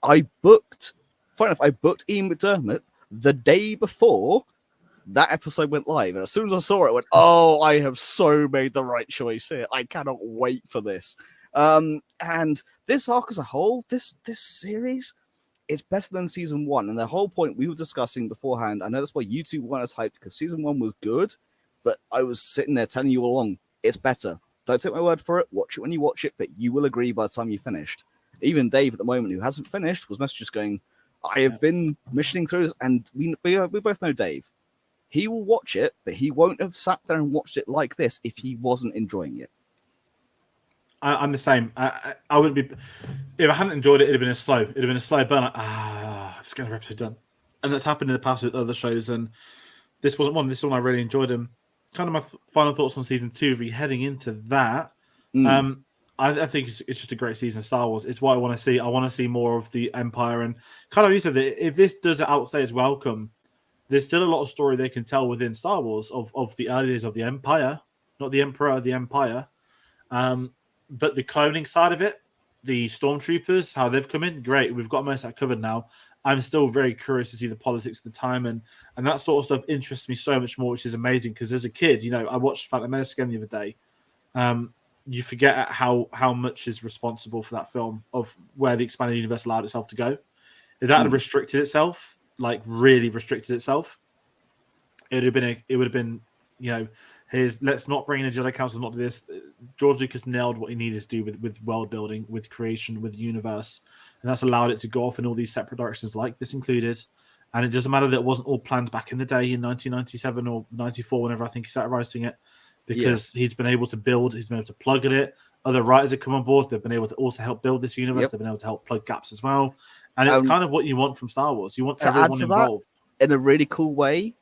Funny enough, I booked Ian McDermott the day before that episode went live, and as soon as I saw it, I went, oh, I have so made the right choice here. I cannot wait for this. And this arc as a whole, this series, it's better than season 1. And the whole point we were discussing beforehand, I know that's why you two weren't as hyped, because season 1 was good, but I was sitting there telling you all along, it's better. Don't take my word for it. Watch it when you watch it, but you will agree by the time you finished. Even Dave at the moment, who hasn't finished, was messages going, I have been missioning through this, and we both know Dave. He will watch it, but he won't have sat there and watched it like this if he wasn't enjoying it. I'm the same. I wouldn't be if I hadn't enjoyed it. It'd have been a slow. It'd have been a slow burn. Let's get another episode done. And that's happened in the past with other shows. And this wasn't one. This one I really enjoyed. And kind of my final thoughts on season 2. If we're heading into that, I think it's just a great season of Star Wars. It's what I want to see. I want to see more of the Empire. And kind of you said that if this does outstay its welcome, there's still a lot of story they can tell within Star Wars of the early days of the Empire, not the Emperor, the Empire. But the cloning side of it, the stormtroopers, how they've come in, great. We've got most of that covered now. I'm still very curious to see the politics of the time, and that sort of stuff interests me so much more, which is amazing. Because as a kid, I watched Phantom Menace again the other day. You forget how much is responsible for that film, of where the expanded universe allowed itself to go. If that had restricted itself, like really restricted itself, it would have been, let's not bring in a Jedi Council, not do this. George Lucas nailed what he needed to do with world building, with creation, with the universe, and that's allowed it to go off in all these separate directions, like this included. And it doesn't matter that it wasn't all planned back in the day in 1997 or 94, whenever I think he started writing it, because he's been able to build, he's been able to plug at it. Other writers have come on board. They've been able to also help build this universe. They've been able to help plug gaps as well. And it's kind of what you want from Star Wars. You want everyone involved. In a really cool way,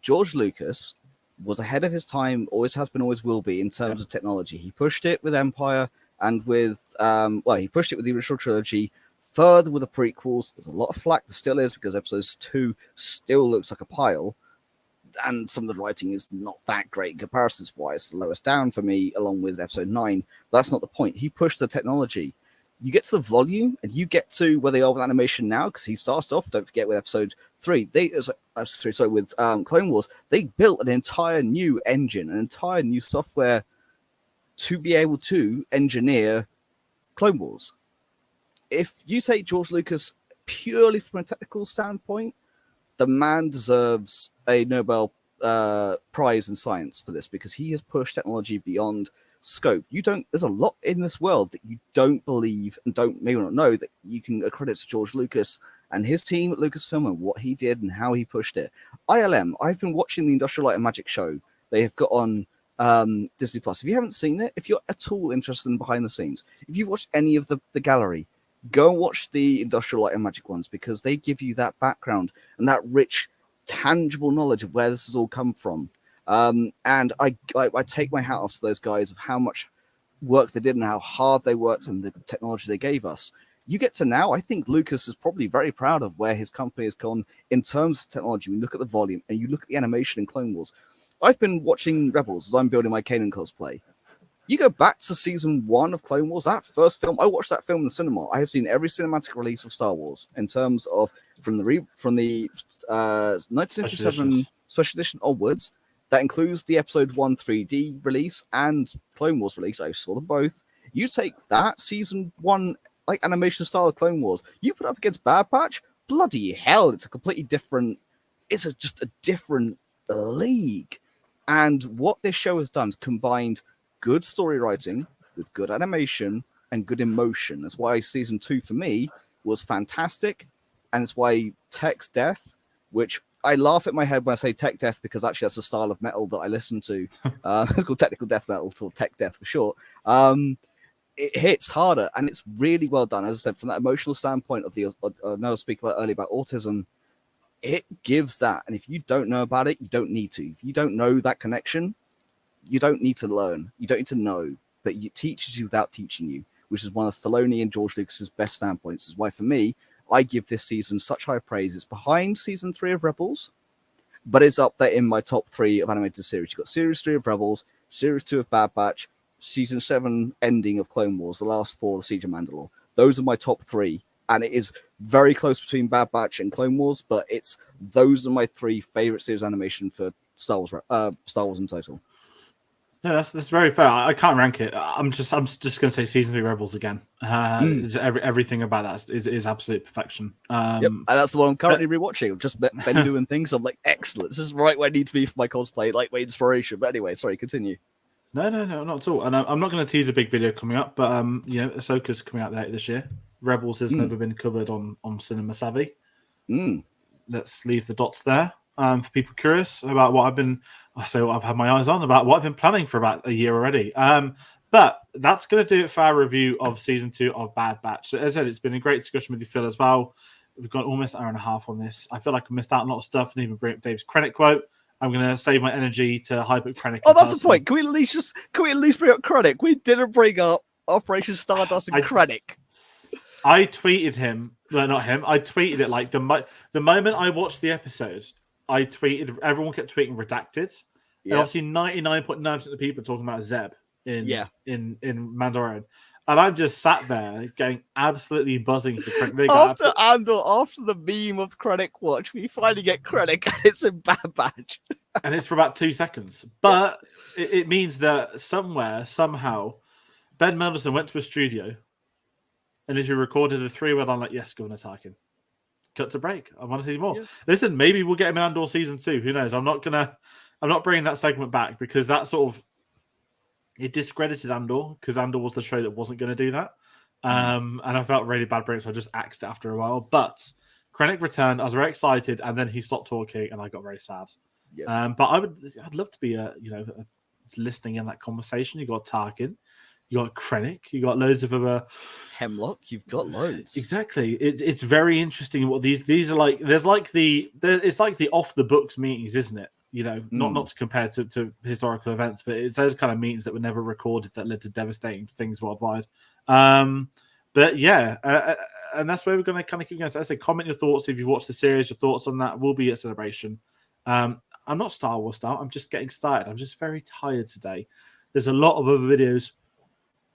George Lucas was ahead of his time, always has been, always will be, in terms of technology. He pushed it with Empire and with, he pushed it with the original trilogy, further with the prequels. There's a lot of flack, there still is, because episodes 2 still looks like a pile, and some of the writing is not that great comparisons-wise. The lowest down for me, along with episode 9. But that's not the point. He pushed the technology. You get to the volume, and you get to where they are with animation now, because he starts off, don't forget, with episode 3. With Clone Wars, they built an entire new engine, an entire new software to be able to engineer Clone Wars. If you take George Lucas purely from a technical standpoint, the man deserves a Nobel Prize in science for this, because he has pushed technology beyond scope. There's a lot in this world that you don't believe and maybe not know that you can accredit to George Lucas and his team at Lucasfilm and what he did and how he pushed it. ILM, I've been watching the Industrial Light and Magic show they have got on Disney Plus. If you haven't seen it, if you're at all interested in behind the scenes, if you've watched any of the gallery, go and watch the Industrial Light and Magic ones, because they give you that background and that rich, tangible knowledge of where this has all come from. And I take my hat off to those guys of how much work they did and how hard they worked and the technology they gave us. You get to now, I think Lucas is probably very proud of where his company has gone in terms of technology. You look at the volume and you look at the animation in Clone Wars. I've been watching Rebels as I'm building my Kanan cosplay. You go back to season 1 of Clone Wars, that first film, I watched that film in the cinema. I have seen every cinematic release of Star Wars in terms of from the 1997 special edition onwards. That includes the episode 1 3D release and Clone Wars release. I saw them both. You take that season 1 like animation style of Clone Wars, you put up against Bad Batch, bloody hell, it's a completely different, just a different league. And what this show has done is combined good story writing with good animation and good emotion. That's why season 2 for me was fantastic. And it's why Tech's Death, which I laugh at my head when I say tech death, because actually that's a style of metal that I listen to. It's called technical death metal, or tech death for short. It hits harder, and it's really well done. As I said, from that emotional standpoint of I was speaking about earlier about autism, it gives that. And if you don't know about it, you don't need to. If you don't know that connection, you don't need to learn. You don't need to know. But it teaches you without teaching you, which is one of Filoni and George Lucas's best standpoints. Is why, for me, I give this season such high praise. It's behind season 3 of Rebels, but it's up there in my top 3 of animated series. You've got series 3 of Rebels, series 2 of Bad Batch, season 7 ending of Clone Wars, the last 4, the Siege of Mandalore. Those are my top 3, and it is very close between Bad Batch and Clone Wars, but those are my 3 favorite series animation for Star Wars in total. No, that's very fair. I can't rank it. I'm just going to say season 3 Rebels again. Everything about that is absolute perfection. And that's the one I'm currently rewatching. I've just been doing things. I'm like, excellent. This is right where I need to be for my cosplay, like my inspiration. But anyway, sorry, continue. No, not at all. And I'm not going to tease a big video coming up, but Ahsoka's coming out later this year. Rebels has never been covered on Cinema Savvy. Let's leave the dots there for people curious about what I've had my eyes on about what I've been planning for about a year already. But that's going to do it for our review of season 2 of Bad Batch. So as I said, it's been a great discussion with you, Phil, as well. We've got almost an hour and a half on this. I feel like I missed out on a lot of stuff and even bring up Dave's credit quote. I'm going to save my energy to hype up Krennic. Oh, that's the point. Can we at least bring up Krennic? We didn't bring up Operation Stardust and Krennic. I tweeted him. Well, not him. I tweeted it like the moment I watched the episode. I tweeted. Everyone kept tweeting redacted. Yeah. And obviously, 99.9% of the people are talking about Zeb in Mandalorian. And I'm just sat there getting absolutely buzzing for Krennic. After the meme of Krennic Watch, we finally get Krennic and it's a Bad Batch. And it's for about 2 seconds. But it means that somehow, Ben Mendelsohn went to a studio and as you recorded a 3-word line like, yes, Governor Tarkin. Cut to break. I want to see more. Yeah. Listen, maybe we'll get him in Andor season 2. Who knows? I'm not bringing that segment back because that sort of it discredited Andor because Andor was the show that wasn't going to do that. And I felt really bad for it, so I just axed it after a while. But Krennic returned. I was very excited, and then he stopped talking, and I got very sad. Yep. But I'd love to be listening in that conversation. You got Tarkin, you got Krennic, you got loads of other Hemlock. You've got loads. Exactly. It's very interesting what these are like. It's like the off the books meetings, isn't it? Not to compare to historical events, but it's those kind of meetings that were never recorded that led to devastating things worldwide. But yeah, and that's where we're going to kind of keep going. So I say, comment your thoughts if you've watched the series. Your thoughts on that will be at Celebration. I'm not Star Wars style. I'm just getting started. I'm just very tired today. There's a lot of other videos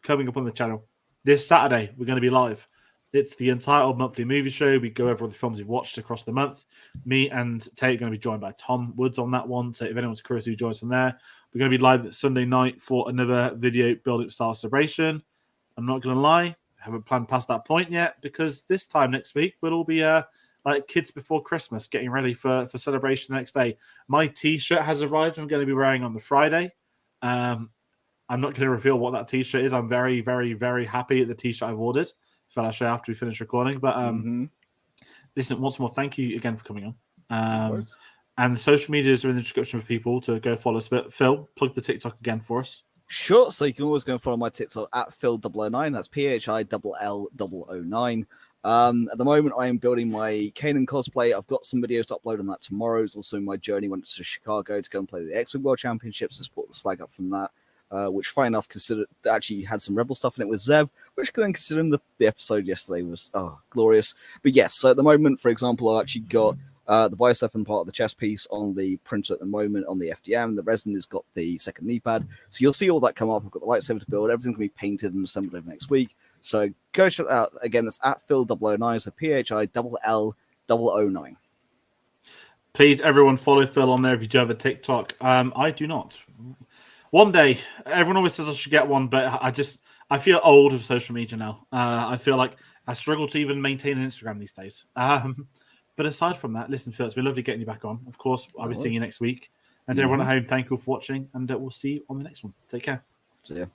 coming up on the channel. This Saturday, we're going to be live. It's the Untitled Monthly Movie Show. We go over all the films we've watched across the month. Me and Tate are going to be joined by Tom Woods on that one. So if anyone's curious who joins on there, we're going to be live Sunday night for another video building Star Celebration. I'm not going to lie, I haven't planned past that point yet because this time next week we'll all be like kids before Christmas, getting ready for Celebration the next day. My T-shirt has arrived. I'm going to be wearing on the Friday. I'm not going to reveal what that T-shirt is. I'm very, very, very happy at the T-shirt I've ordered. I'll show you after we finish recording. But listen, once more, thank you again for coming on. And the social medias are in the description for people to go follow us. But Phil, plug the TikTok again for us. Sure. So you can always go and follow my TikTok at Phill009. That's PHILL009. At the moment, I am building my Kanan cosplay. I've got some videos to upload on that tomorrow. It's also my journey went to Chicago to go and play the X-Wing World Championships to support the swag up from that. Which, funny enough, actually had some Rebel stuff in it with Zeb, which then considering the episode yesterday was glorious. But yes, so at the moment, for example, I've actually got the bicep and part of the chest piece on the printer at the moment on the FDM. The resin has got the second knee pad. So you'll see all that come up. I've got the lightsaber to build. Everything can be painted and assembled over next week. So go check that out. Again, that's at Phill009, so PHILL009. Please, everyone, follow Phil on there if you do have a TikTok. I do not. One day, everyone always says I should get one, but I feel old with social media now. I feel like I struggle to even maintain an Instagram these days. But aside from that, listen, Phil, it's been lovely getting you back on. Of course, I'll be seeing you next week. And to everyone at home, thank you for watching, and we'll see you on the next one. Take care. See ya.